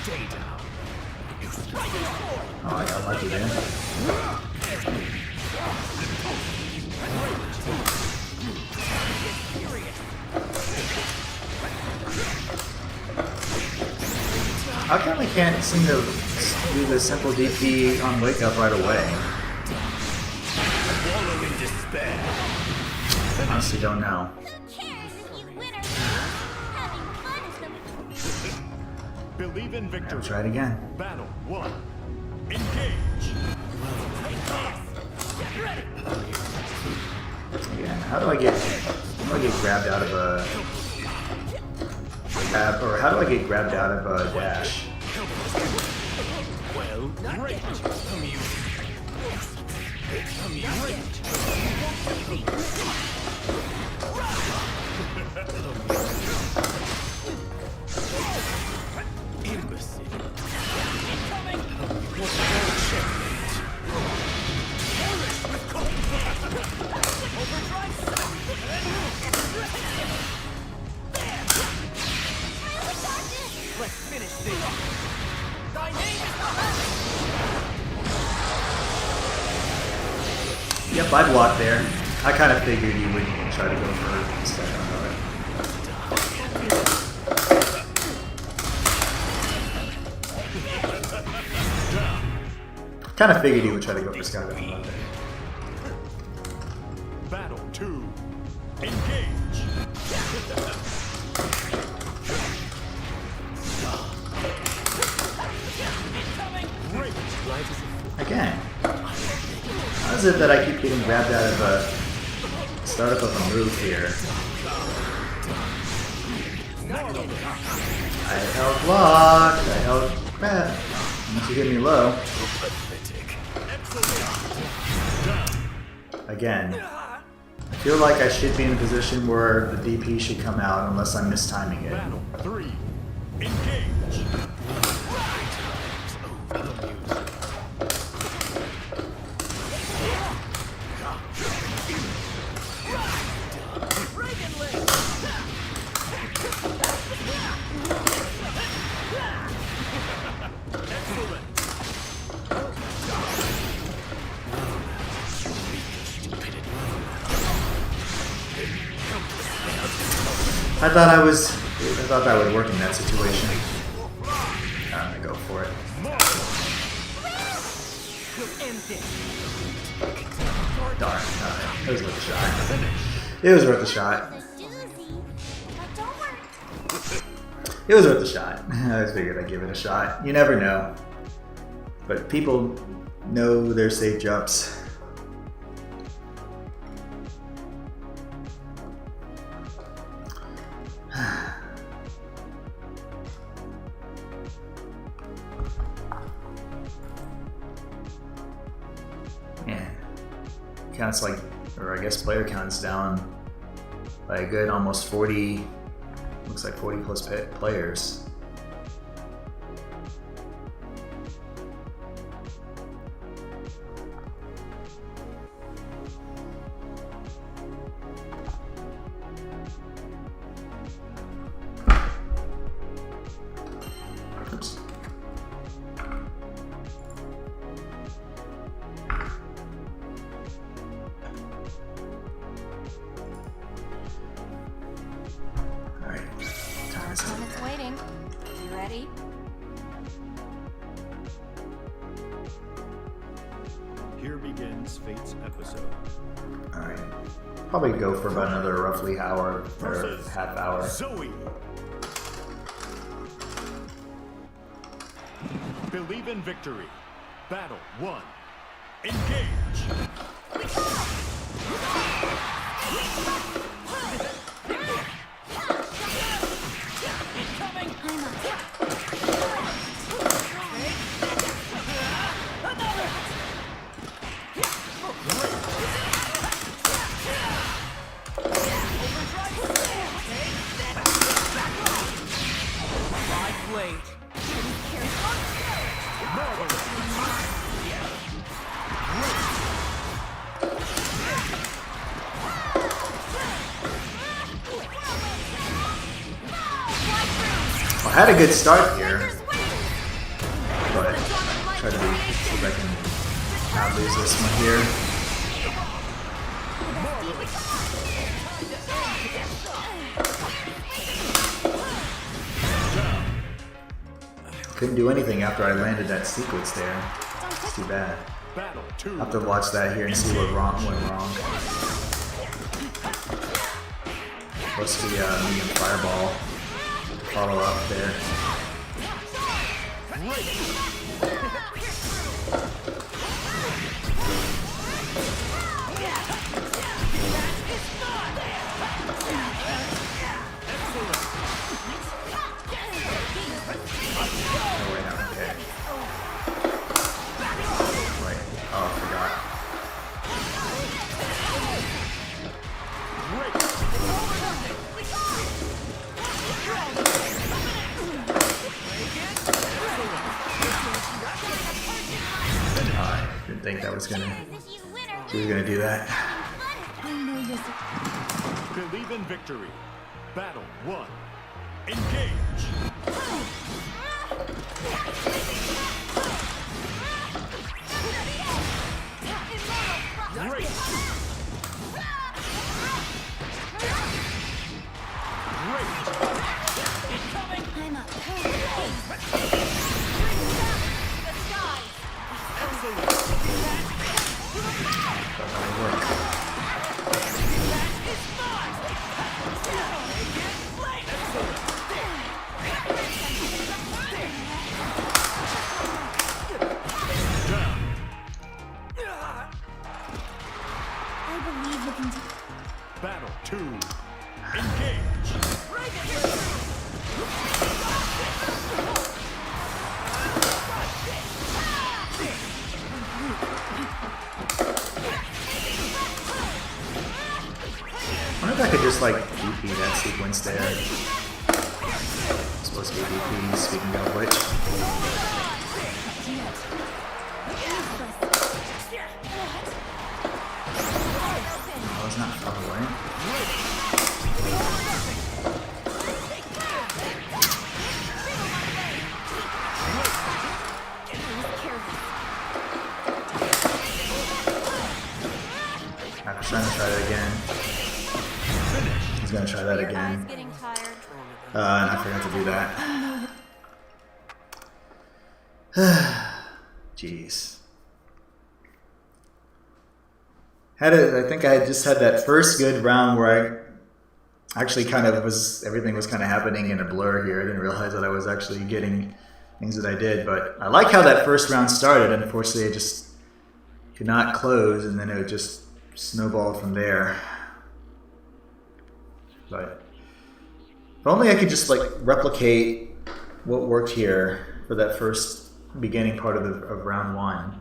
Stay down. Oh, I got lucky there. How come I can't seem to do the simple DP on wake up right away? Wallow in despair. Honestly, don't know. Who cares if you win or lose? Having fun is the Believe in victory. I'll try it again. Battle 1. Engage. Again, how do I get grabbed out of a or how do I get grabbed out of a dash? Well, great. Imbecile. Let's finish this. Thy name is the Yep, I blocked there. I kind of figured he would try to go for a second on it. Kind of figured he would try to go for Skydive on it. Battle 2. Engage. Again. How is it that I keep getting grabbed out of a startup of a move here? I held block. I held crap. Unless you get me low. Again. I feel like I should be in a position where the DP should come out unless I'm mistiming it. Battle 3. Engage. I thought that would work in that situation. I'm gonna go for it. Darn, it was worth a shot. It was worth a shot. It's a doozy. But don't worry. It was worth a shot. I just figured I'd give it a shot. You never know. But people know their safe jumps. Man, counts like, or I guess player counts down by a good almost 40, looks like 40 plus players. Oops. Alright, time is up. Time is waiting. You ready? Here begins Fate's episode. Alright. Probably go for about another roughly hour or Versus half hour. Zoe. Believe in victory. Battle 1. Engage. I had a good start here, but try to see if I can not lose this one here. Couldn't do anything after I landed that sequence there. It's too bad. Battle 2. I'll have to watch that here and see what went wrong. Plus the medium fireball follow up there. Oh wait, no, okay. Wait, oh, I forgot. I didn't think that was gonna. He was gonna do that. Believe in victory. Battle 1. Engage. Great. I'm up. That'll work. Battle 2. Engage. I wonder if I could just like DP that sequence there. It's supposed to be DP, speaking of which. Oh, it's not far away. I'm trying to try that again. He's gonna try that Your eyes again. getting tired? And I forgot to do that. Jeez. I think I just had that first good round where I actually kind of everything was kind of happening in a blur here. I didn't realize that I was actually getting things that I did, but I like how that first round started. Unfortunately, it just could not close, and then it just snowballed from there. But if only I could just like replicate what worked here for that first beginning part of round one.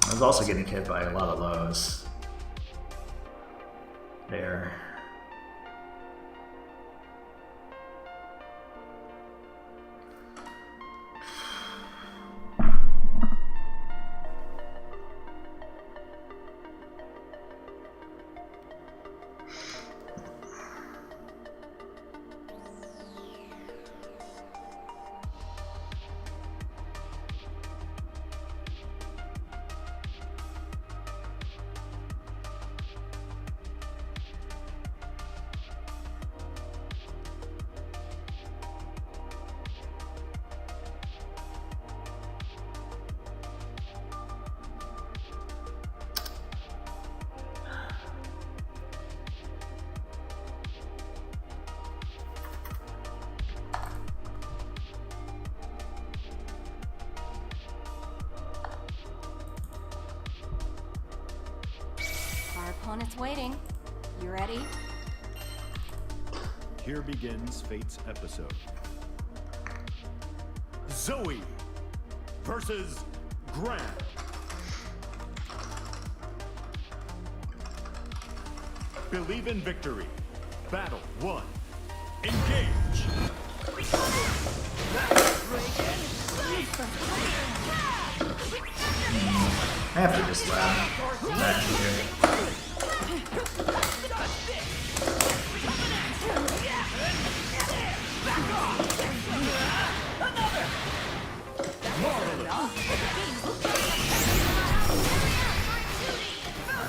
I was also getting hit by a lot of lows there. Our opponent's waiting. You ready? Here begins Fate's episode. Zoe versus Gran. Believe in victory. Battle 1. Engage. I have to just laugh back here.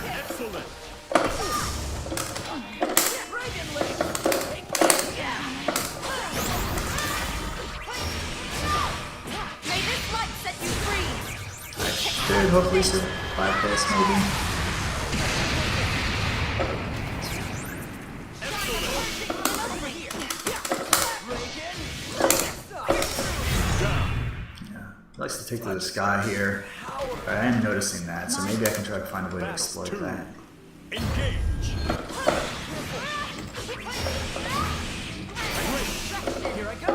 Excellent. May this light set you free! I should hopefully survive this, maybe. Yeah, he likes to take to the sky here. But I am noticing that, so maybe I can try to find a way to exploit that. Engage. Here I go.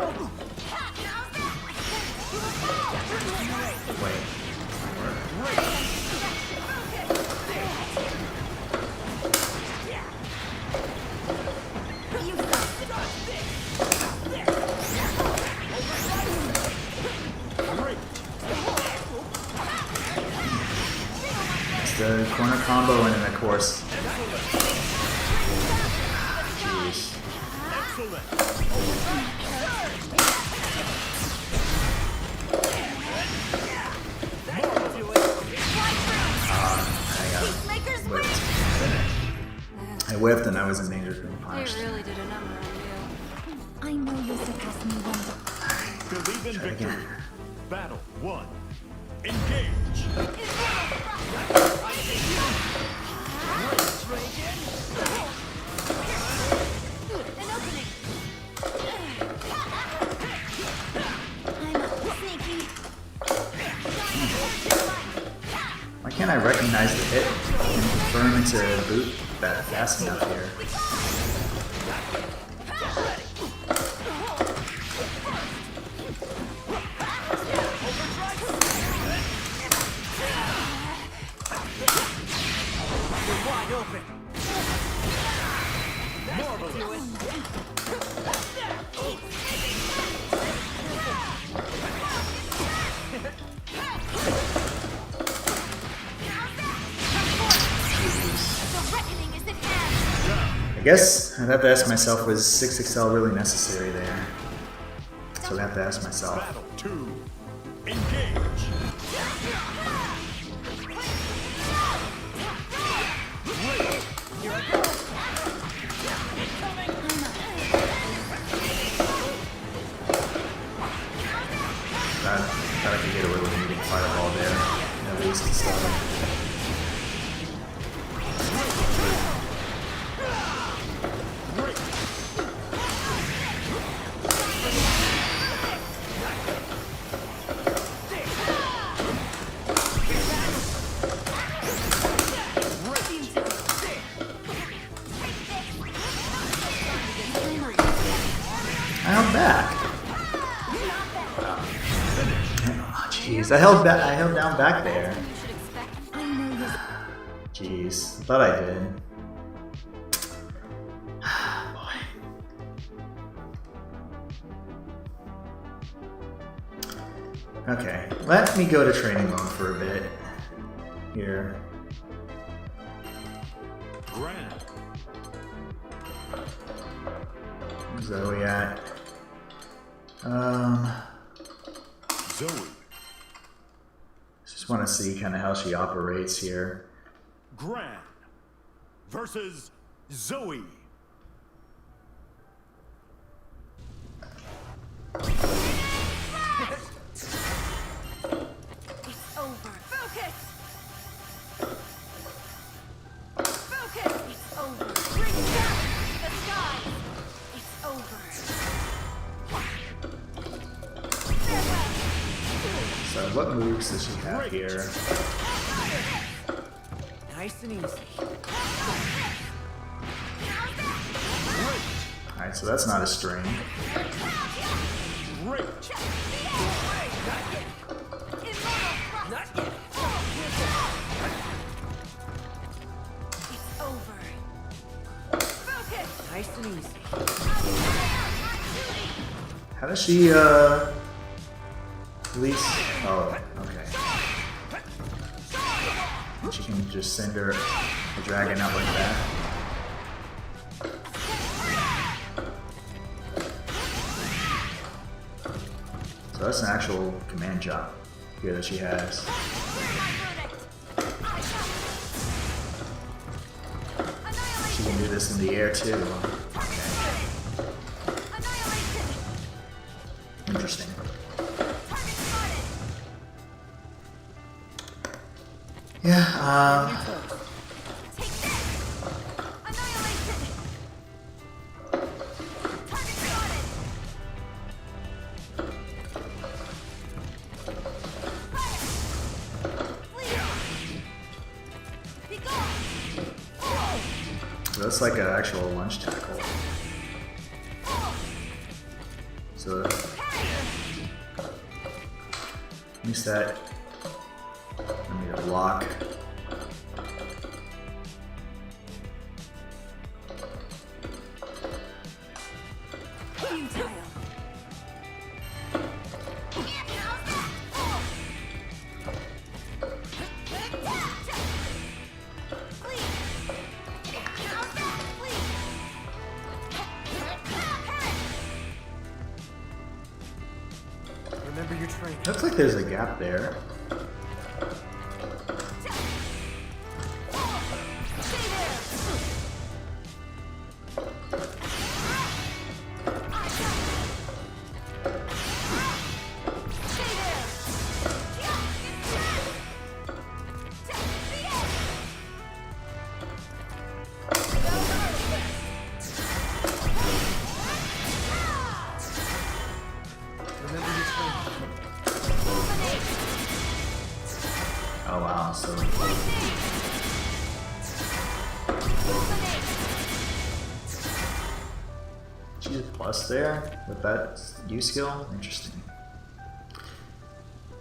Wait. the corner combo, and then of course. Jeez. Peacemakers win! I whiffed and I was in danger of being punished. They really did a number on you. I know you'll surpass me one day. Believe in victory. Battle 1. Engage. An opening! I'm sneaky. Why can't I recognize the hit and confirm into boot that fast enough here? Wide open. The reckoning is at hand. I guess I'd have to ask myself, was 6XL really necessary there? So I'd have to ask myself. Battle 2. Engage. Thought I could get away with a meeting fireball there. At least to start. I held back. Oh, jeez, I held down back there. You should expect. I know you'll Jeez, thought I did. Boy. Okay, let me go to training mode for a bit here. Gran. Where's Zoe at? Zoe. Just want to see kind of how she operates here. Gran versus Zoe. It's over. Focus! Focus! It's over. Bring down the sky! It's over. Farewell. So what moves does she have here? Nice and easy. Alright, so that's not a string. Great. Not yet. It's over. Focus! Nice and easy. How does she, release? Oh, okay. She can just send her a dragon out like that. So that's an actual command job here that she has. She can do this in the air too. Okay. Interesting. Yeah, so that's like an actual lunge tackle. So, use that. I need a block. Looks like there's a gap there. Oh wow, so she's plus there with that U skill. Interesting.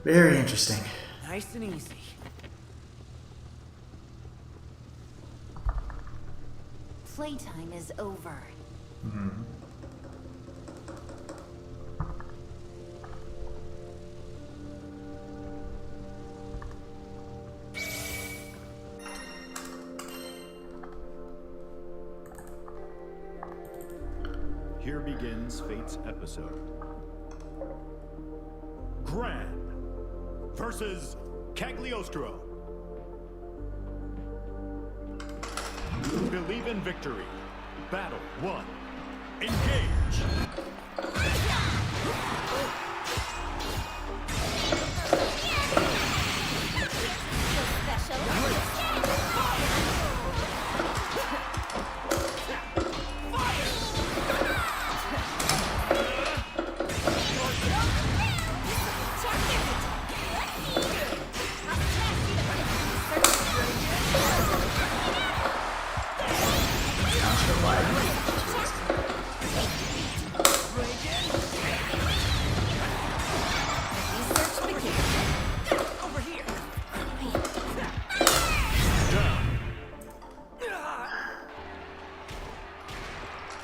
Very interesting. Nice and easy. Playtime is over. Here begins Fate's episode. Gran versus Cagliostro. Believe in victory. Battle 1. Engage.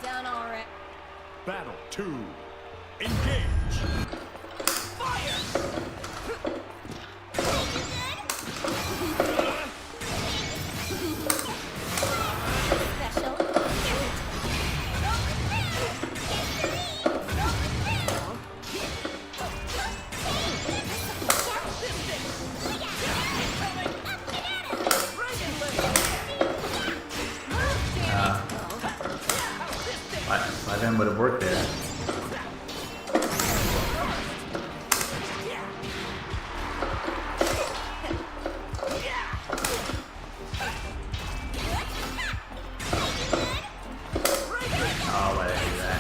Down already. Battle 2. Engage. Special. By then would have worked there. Oh, why did I do that?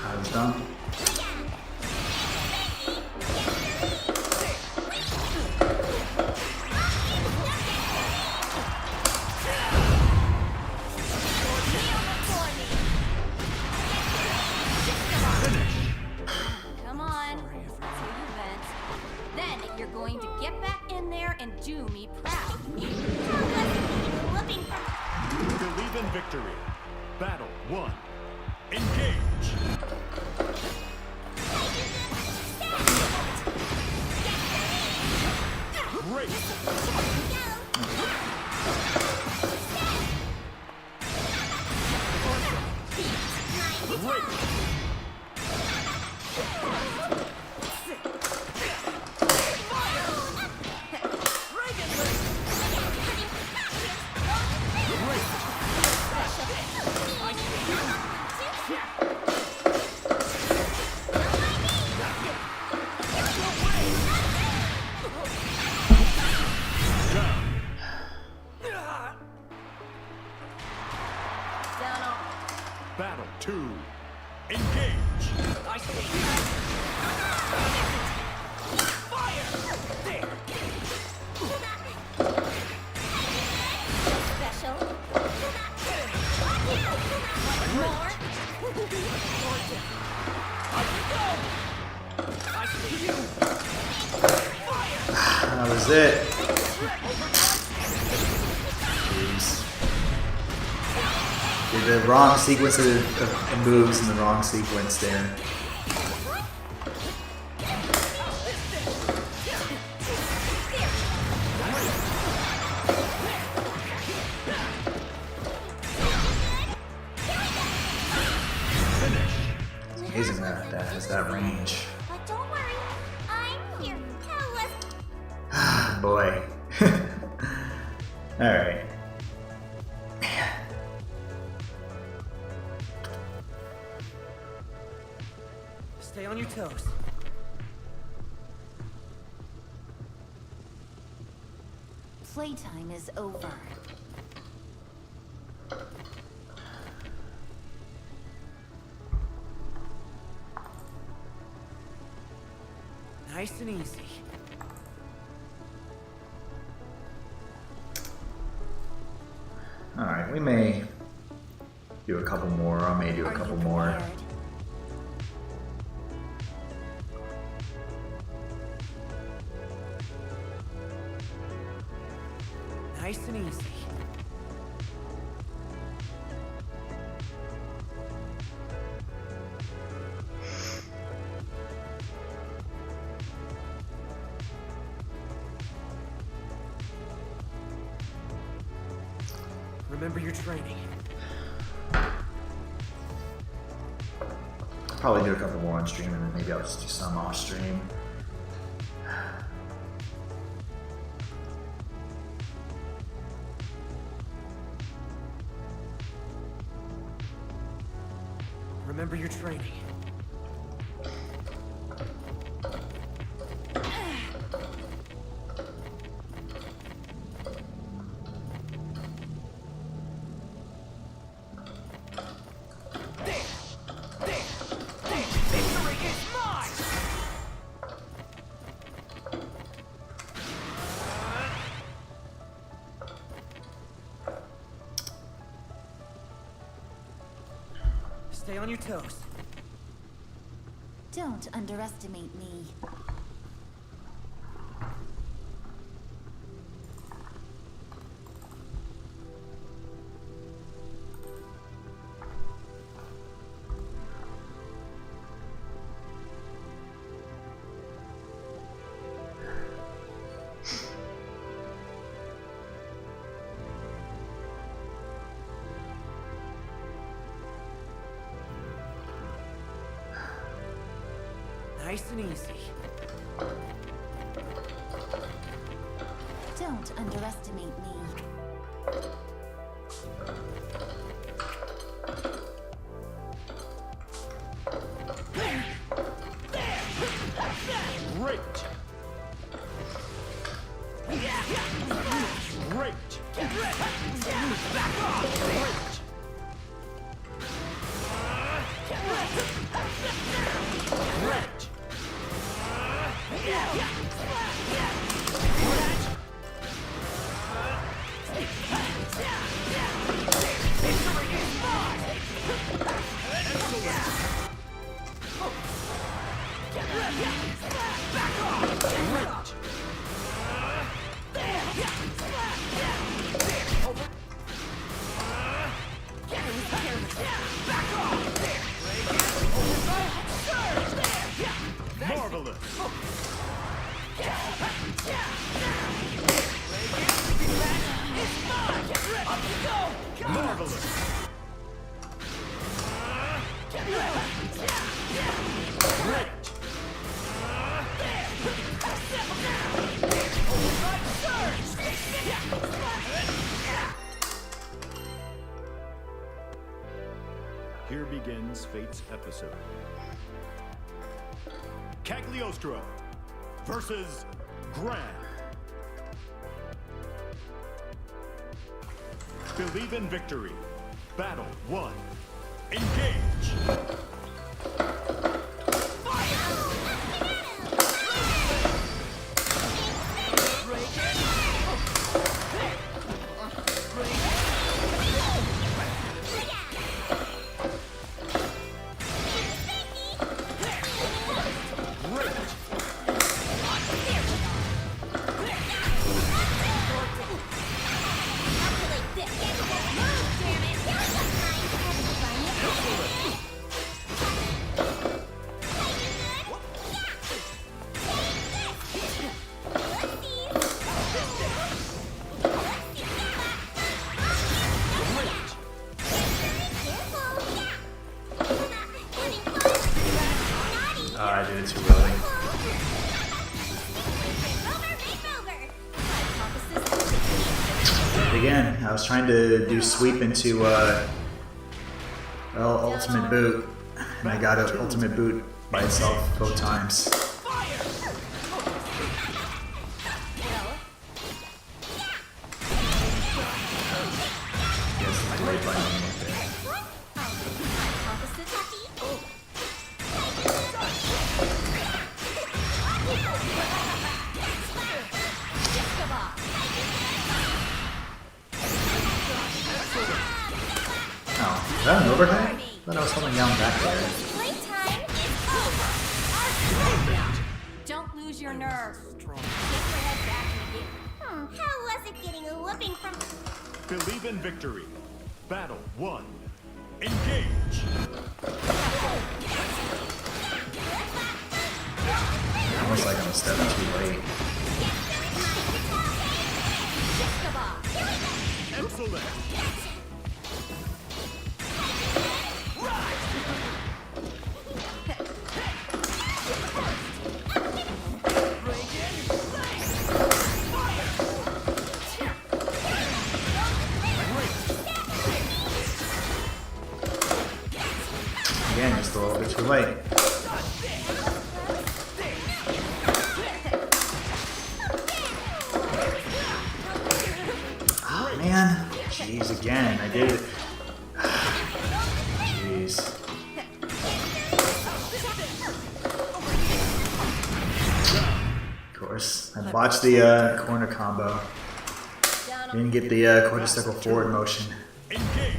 I was done. Come on. Till you vent. Then you're going to get back in there and do me proud. Looking for Believe in victory. Battle 1. Engage. Great. Great. down all. Battle 2. Engage. I see. Fire! There. Special. More. I see you. That was it. Jeez. Did the wrong sequence of moves in the wrong sequence there. has that range. But don't worry, I'm here. Hell, let's Boy. Alright. Stay on your toes. Playtime is over. Nice and easy. Alright, we may do a couple more. I may do a Are couple you more. prepared? Nice and easy. Remember your training. Probably do a couple more on stream and then maybe I'll just do some off stream. Remember your training. Victory is mine! Stay on your toes. Don't underestimate me. Nice and easy. Don't underestimate me. Great. Great. Great. Marvelous. Marvelous. Great. Here begins Fate's episode. Cagliostro versus Gran. Believe in victory. Battle 1. Engage. I did it too early. Again, I was trying to do sweep into ultimate boot, and I got an ultimate boot by itself both times. Yes, my delay button right there. Oh, is that an overhead? I thought I was holding down back there. Playtime is over. Don't lose your nerve. Get your head back in the game. How was it getting a whooping from? Believe in victory. Battle 1. Engage. Almost like I'm a step too late. Excellent. Again, just a little bit too late. Oh man, jeez, again, I did it. Jeez. Of course, I botched the corner combo. Didn't get the quarter circle forward motion. Engage.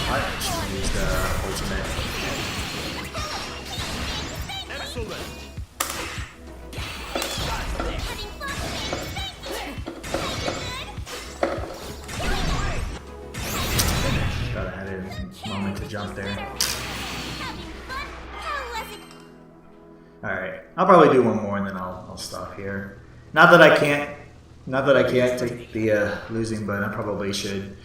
I actually used ultimate. Excellent. Thought I had a moment to jump there. Alright, I'll probably do one more and then I'll stop here. Not that I can't take the losing, but I probably should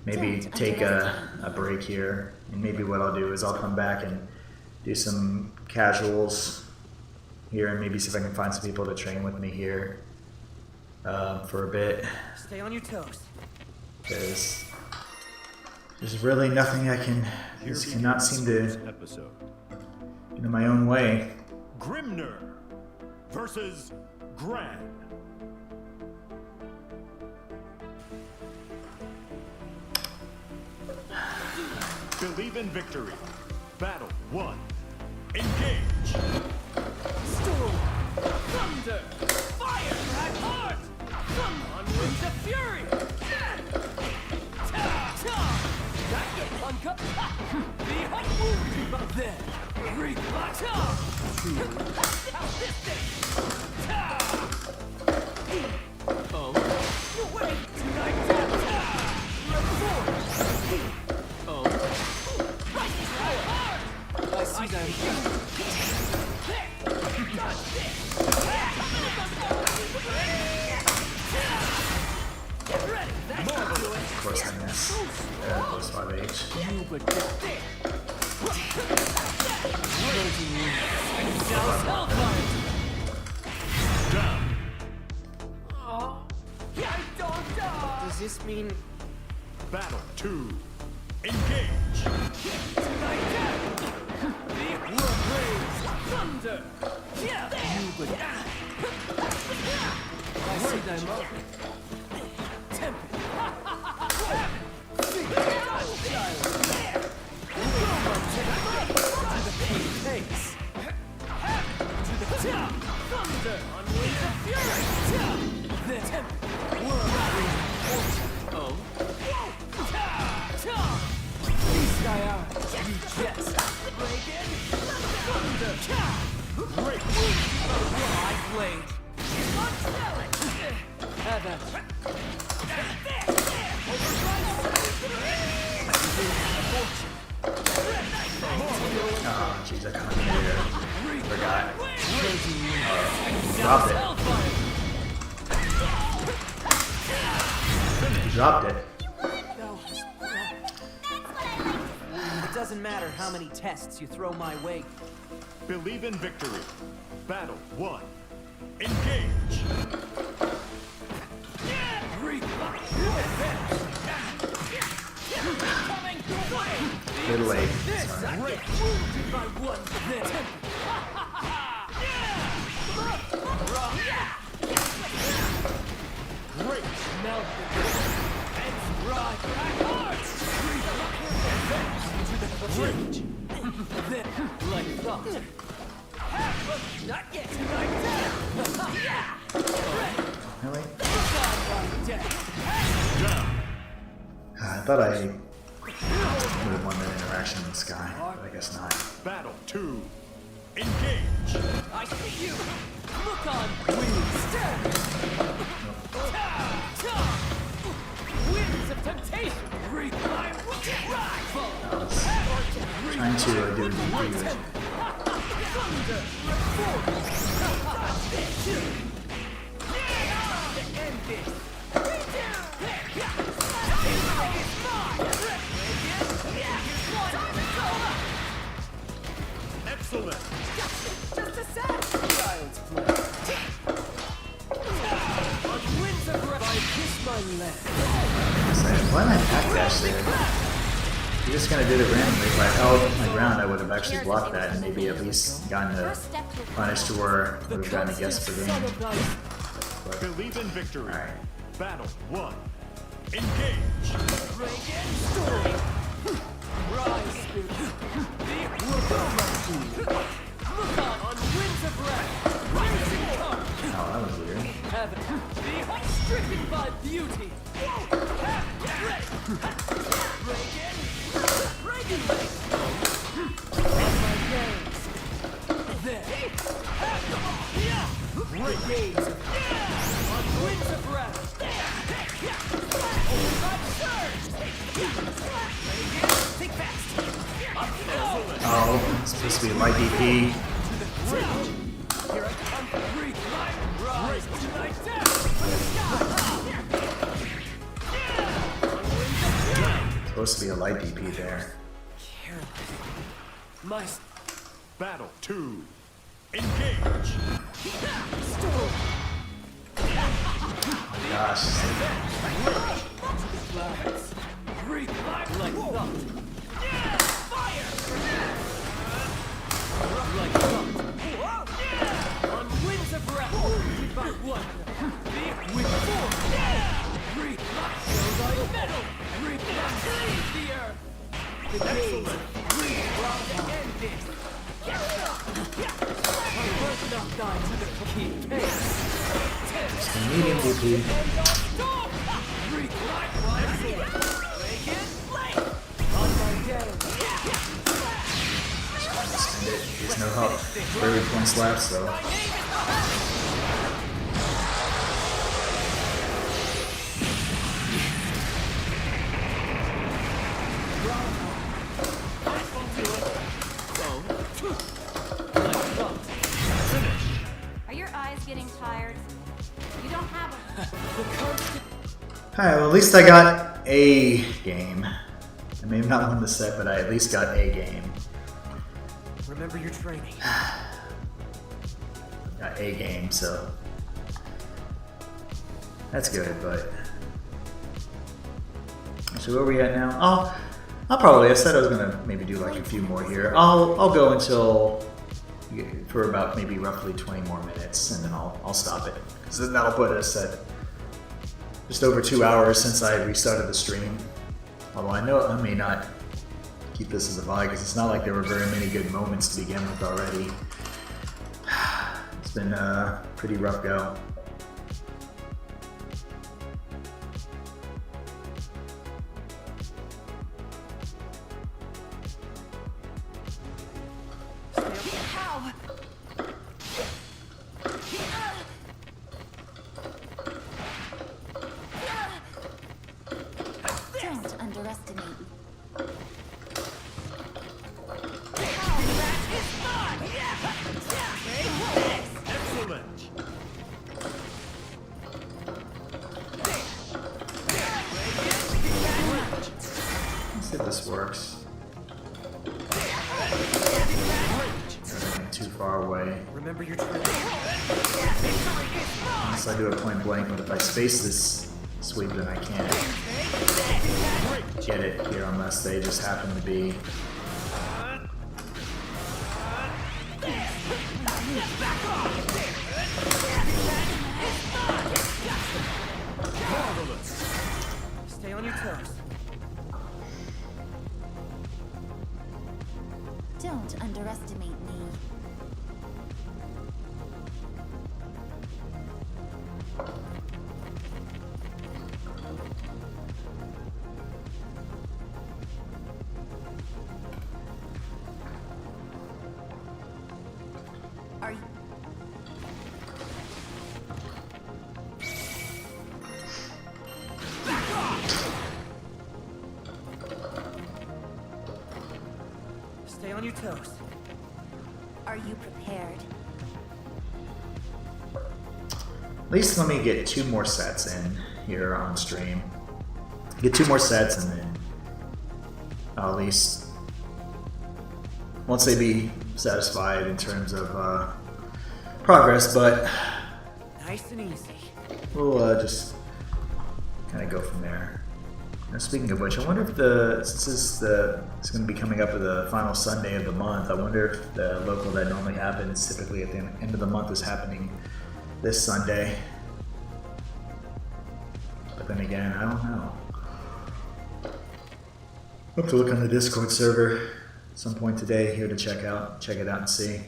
maybe take a break here. And maybe what I'll do is I'll come back and do some casuals here and maybe see if I can find some people to train with me here for a bit. Stay on your toes. Because there's really nothing I can, just cannot seem to Episode. get in my own way. Grimner versus Gran. Believe in victory. Battle 1. Engage. Storm, thunder, fire, drive hard. Come on, winds of fury. That get one cup. Be humble, but then reap my tongue. Oh, wait, tonight. Oh, I see them. Of course I miss. Plus 5H. Down. Does this mean Battle 2. Engage. thunder? I see thy mark. Tempest. Pace. To the top. Thunder on wings of fury. Then oh. These guy out. You jest. Break in. Thunder. Great. I blade. Have at it. Oh, jeez, I can't hear. Forgot. Dropped it. You dropped it. It doesn't matter how many tests you throw my way. Believe in victory. Battle 1. Engage. Little late. Sorry. Great. Melt and ride Great. like thought. Not yet. Really? Down. I thought I would have won that interaction in the sky, but I guess not. Battle 2. Engage. I see you. Look on. Winds of temptation. Reap my rival. Trying to do a DP. Excellent. Just a sec. Child's play. On winds of breath, I kiss my leg. Why did I backdash there? You're just gonna do it randomly. If I held my ground, I would have actually blocked that and maybe at least gotten a punish to where I would have gotten a guess per game. Believe in victory. Alright. Battle 1. Engage. Reagan story. Rise, spirit. Look on winds of breath. Rising car. Oh, that was weird. Heaven. Be stricken by beauty. Reagan. On my gaze. There. Great gaze. On winds of breath. Think fast. Oh, it's supposed to be light DP. Here I come. Rise to thy death. Supposed to be a light DP there. My Battle 2. Engage. Gosh. clouds. Breathe like thought. Fire! Like thought. On winds of wrath, wounded by one. With force. Breathe like thy metal. Breathe like leave the earth. The days breathe while they ended. I will not die to the key pace. Medium DP. Breathe like one. On my day. There's no help. 30 points left, so. Are your eyes getting tired? You don't have them. Alright, well at least I got a game. I may have not won the set, but I at least got a game. Remember your training. Got a game, so that's good, but so where are we at now? I'll probably, I said I was gonna maybe do like a few more here. I'll go until for about maybe roughly 20 more minutes, and then I'll stop it. So that'll put us at just over 2 hours since I restarted the stream. Although I know I may not keep this as a VOD because it's not like there were very many good moments to begin with already. It's been a pretty rough go. How? works. Too far away. Remember your training. Unless I do a point blank, but if I space this sweep, then I can't get it here unless they just happen to be. Stay on your toes. Don't underestimate me. Are you... Stay on your toes. Are you prepared? At least let me get 2 more sets in here on stream. Get 2 more sets and then I'll at least, once they be satisfied in terms of progress, but Nice and easy. we'll just kind of go from there. Now, speaking of which, I wonder if since it's going to be coming up to the final Sunday of the month, I wonder if the local that normally happens typically at the end of the month is happening this Sunday. But then again, I don't know. I'll have to look on the Discord server at some point today here to check it out and see.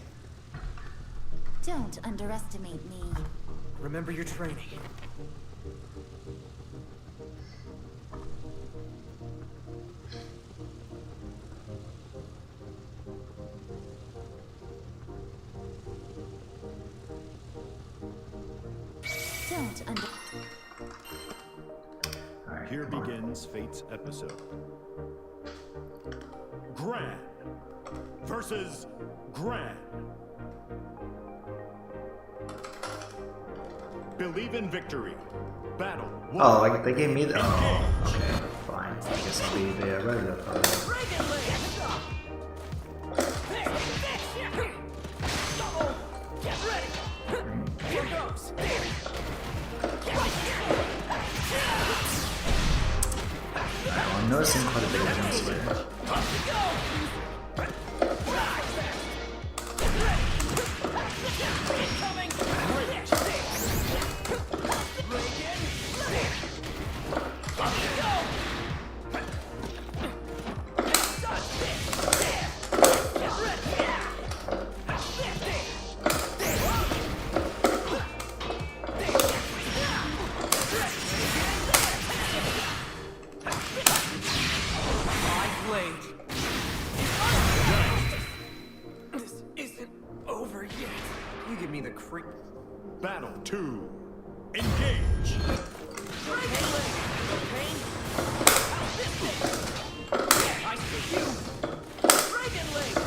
Don't underestimate me. Remember your training. Don't under... All right, Here come on. begins Fate's episode. Gran versus Gran. Believe in victory. Battle. Oh, like they gave me the. Oh, okay, fine. I guess I'll be the regular player. I'm noticing quite a bit of jumps here. This isn't over yet. You give me the creep. Battle 2. Engage. I see you. Dragon Link.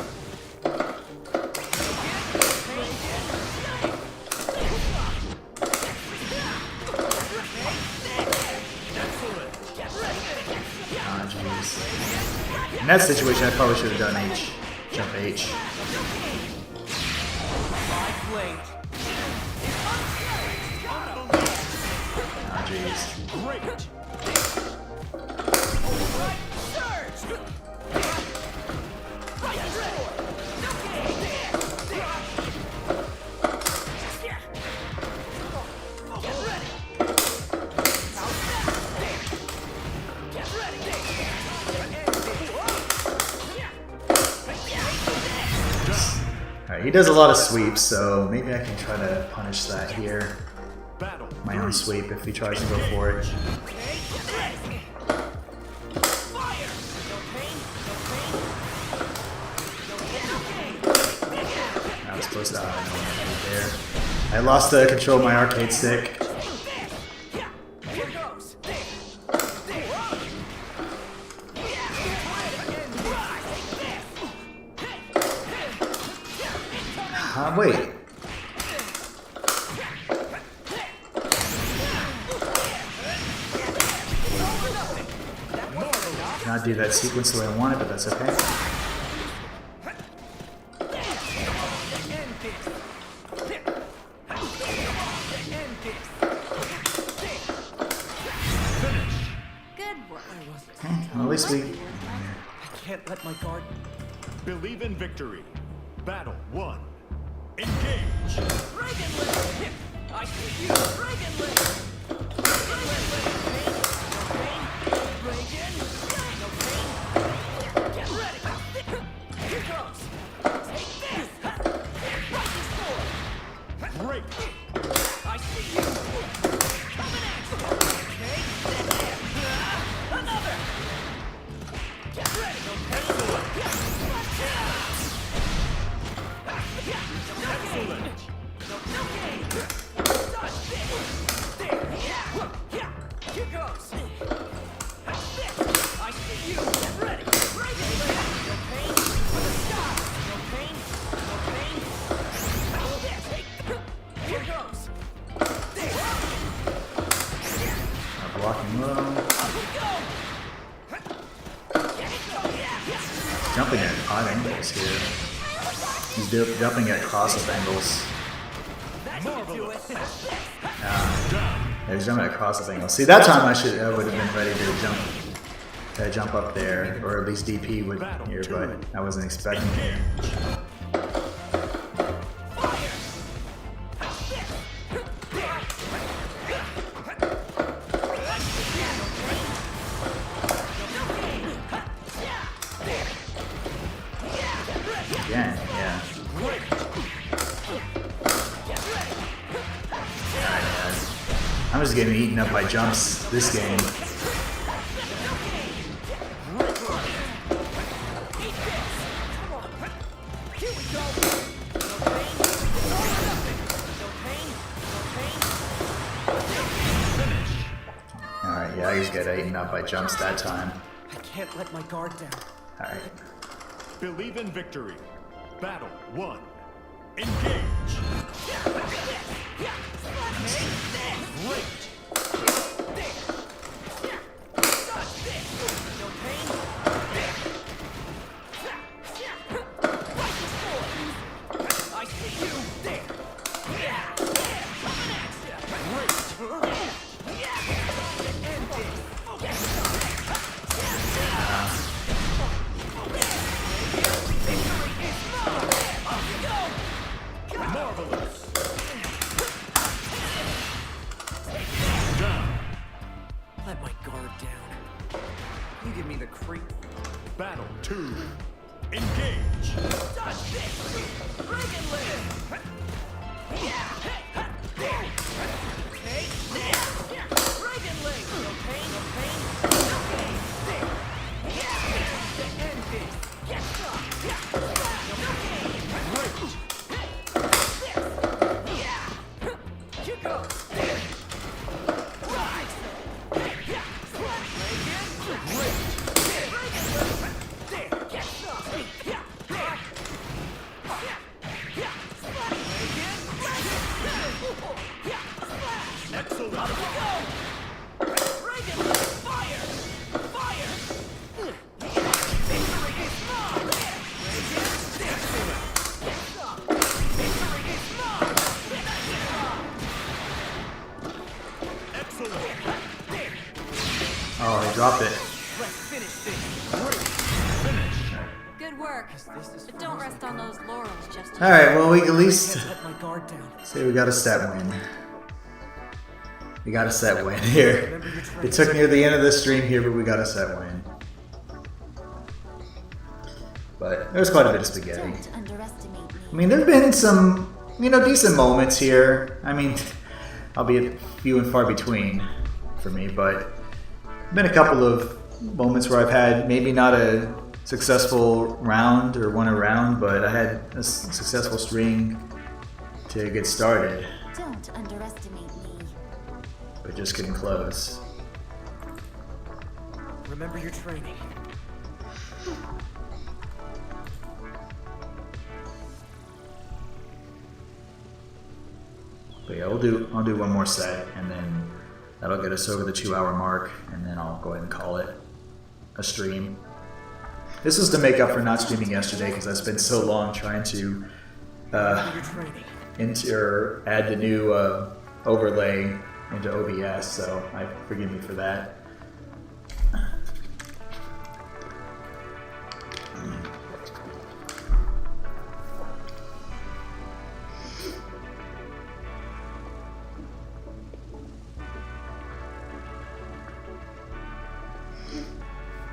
Ah, jeez. In that situation, I probably should have done H. Jump H. Ah, jeez. Great. Alright, he does a lot of sweeps, so maybe I can try to punish that here. Battle. My own sweep if he tries to go for it. I was supposed to there. I lost the control of my arcade stick. Wait. Can I not do that sequence the way I wanted, but that's okay. Good work. Well, at least we... I can't let my guard. Believe in victory. Battle 1. Engage. Dragon Link! I see you! Dragon Link! Dragon Link! No pain! No pain! Get ready! Here goes! Take this! Right this sword! Break. I see you! Coming at you! Okay? Another! Get ready! No pain! Excellent. No game! Dodge this! There! Yeah! Here goes! I see you! Get ready! Break it! No pain! For the sky! No pain! No pain! Here goes! There! blocking low. Up we go! Jumping at odd angles here. He's jumping at cross-up angles. That should do it! Yeah, he's jumping at cross-up angles. See, that time I would have been ready to jump up there, or at least DP with here, but I wasn't expecting it. Again, yeah. I'm just getting eaten up by jumps this game. Alright, yeah, I just got eaten up by jumps that time. I can't let my guard down. Alright. Believe in victory. Battle 1. Engage. I see you! There! Yeah! Coming at ya! Marvelous. Down. Let my guard down. You give me the creep. Battle 2. Engage. Dodge this! Dragon Link! Yeah! There! Okay, there! Dragon Link! No pain, no pain, no pain! There! Yeah! To end this! Get some! Yeah! No pain! This! Yeah! Here goes! There! Rise! Yeah! Dragon! There! Get some! Yeah! There! Excellent. Dragon Link! Fire! Fire! Victory is mine! Victory is mine! Excellent. Oh, he dropped it. Let's finish this! Good work. But don't rest on those laurels just yet. Alright, well, we at least Can't let my guard down. say we got a set win. We got a set win here. It took near the end of the stream here, but we got a set win. But there was quite a bit of spaghetti. Don't underestimate me. I mean, there have been some, decent moments here. I mean, albeit few and far between for me, but been a couple of moments where I've had maybe not a successful round or won a round, but I had a successful string to get started, Don't underestimate me. but just couldn't close. Remember your training. But yeah, I'll do one more set, and then that'll get us over the 2-hour mark, and then I'll go ahead and call it. a stream. This was to make up for not streaming yesterday because I spent so long trying to add the new overlay into OBS, so forgive me for that.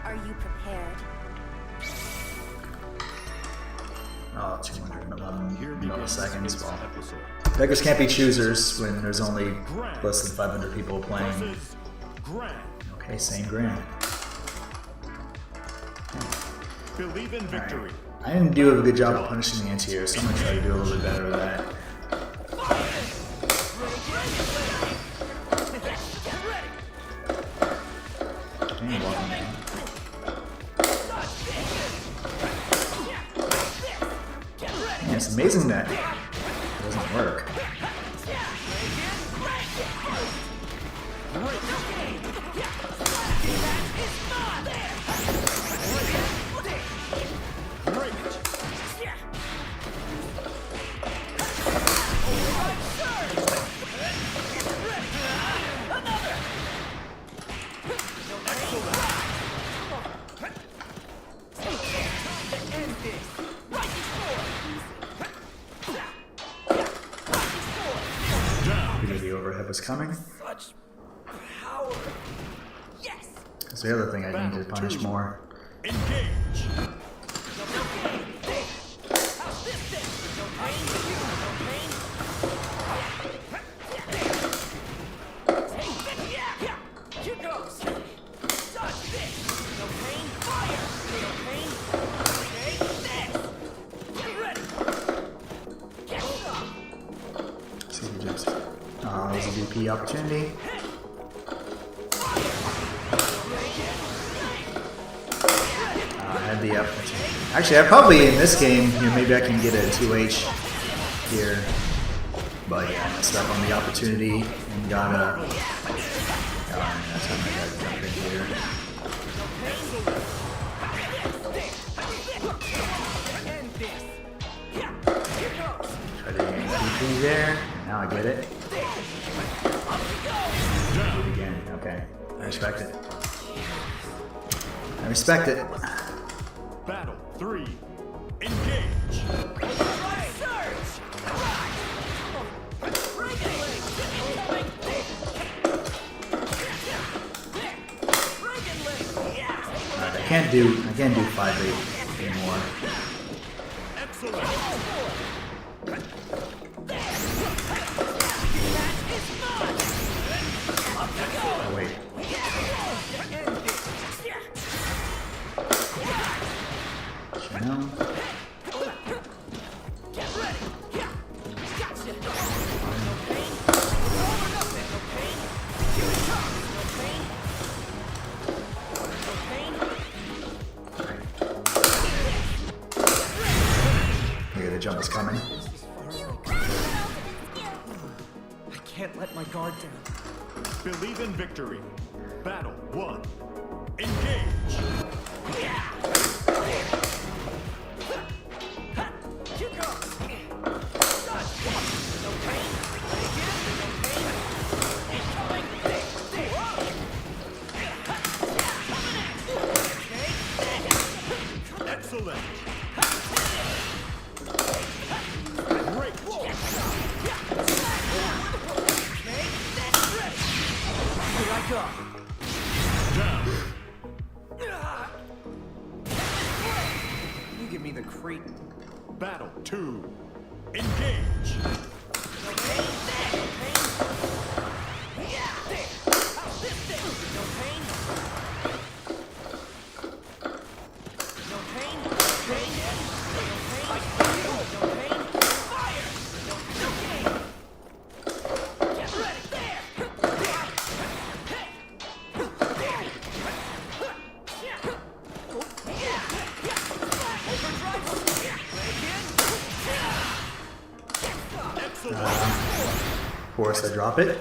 Are you prepared? Oh, 211 Here begins milliseconds. this Well, episode. beggars can't be choosers when there's only less than 500 people playing. Versus Gran. Okay, same Gran. Believe in victory. I didn't do a good job of punishing the anti-air, so I'm gonna try to do a little bit better of that. Dang, welcome, man. Man, it's amazing that it doesn't work. The overhead was coming. Such power. Yes. That's the other thing I need to punish more. Engage. Here goes. Dodge this. No pain. Fire. No pain. Okay. This. Get ready. Get up. See if we just. There's a VP opportunity. I had the opportunity. Actually, I probably in this game, maybe I can get a 2H here. But yeah, I messed up on the opportunity and got a. That's how I got to jump in here. Try to get VP there. Now I get it. Do it again. Okay. I respect it. I respect it. Battle 3. Engage. Alright, I can't do 5-8 anymore. Excellent. Oh wait. Channel. Okay, the jump is coming. I can't let my guard down. Believe in victory. Battle 1. Engage. Excellent. Great. Here I go. Down. You give me the creep. Battle 2. Engage. Of course, I drop it.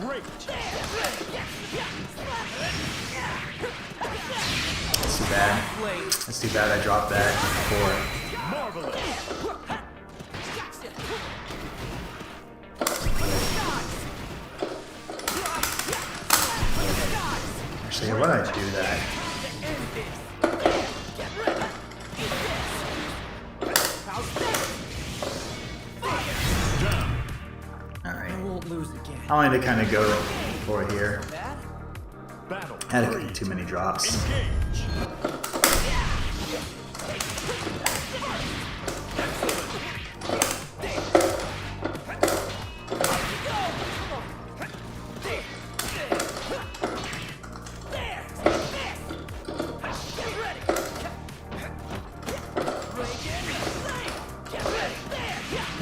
Great. bad. That's too bad I dropped that before. Marvelous. Actually, why don't I do that? Alright. I won't lose again. I wanted to kind of go for it here. That? Battle Had three. too many drops. Engage.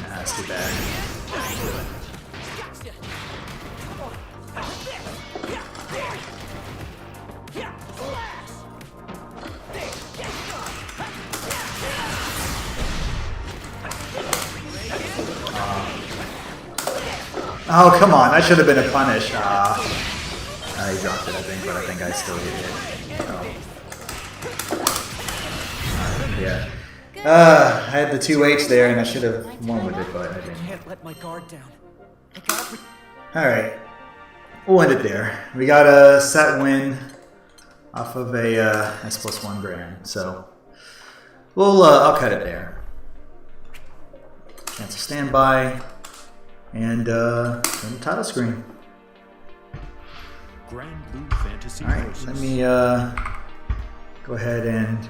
Nah, that's too bad. Oh, come on. That should have been a punish. I dropped it, I think, but I think I still hit it. Yeah. I had the 2H there, and I should have won with it, but I didn't. Can't let my guard down. I gotta Alright. We'll end it there. We got a set win off of a S+1 Gran, so I'll cut it there. Cancel standby, and the title screen. Grand Blue Fantasy Alright, Forces. let me go ahead and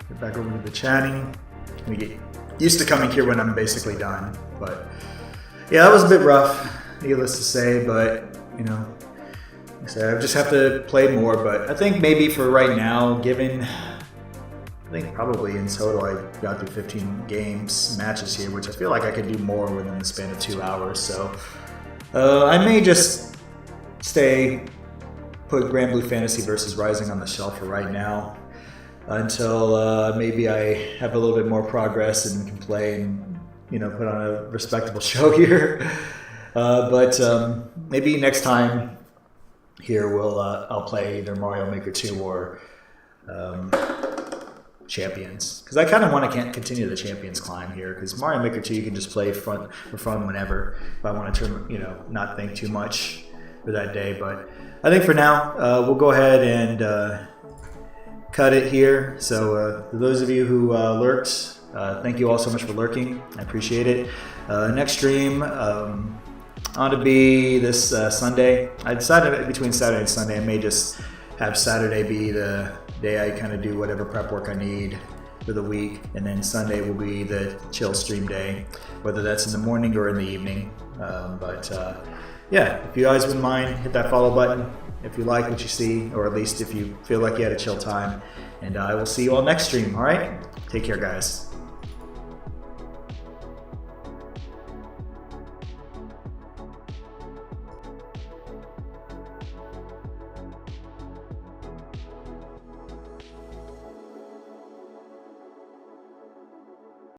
get back over to the chatting. We get used to coming here when I'm basically done, but yeah, that was a bit rough, needless to say, but you know, like I said, I just have to play more, but I think maybe for right now, given, I think probably in total I got through 15 matches here, which I feel like I could do more within the span of 2 hours, so I may just put Gran Blue Fantasy versus Rising on the shelf for right now, until maybe I have a little bit more progress and can play and, you know, put on a respectable show here. But maybe next time here I'll play either Mario Maker 2 or Champions, because I kind of want to continue the Champions climb here, because Mario Maker 2 you can just play for fun whenever if I want to, you know, not think too much for that day. But I think for now we'll go ahead and cut it here. So for those of you who lurked, thank you all so much for lurking. I appreciate it. Next stream ought to be this Sunday. I decided between Saturday and Sunday. I may just have Saturday be the day I kind of do whatever prep work I need for the week, and then Sunday will be the chill stream day, whether that's in the morning or in the evening. Yeah, if you guys wouldn't mind, hit that follow button if you like what you see, or at least if you feel like you had a chill time. And I will see you all next stream, all right? Take care, guys.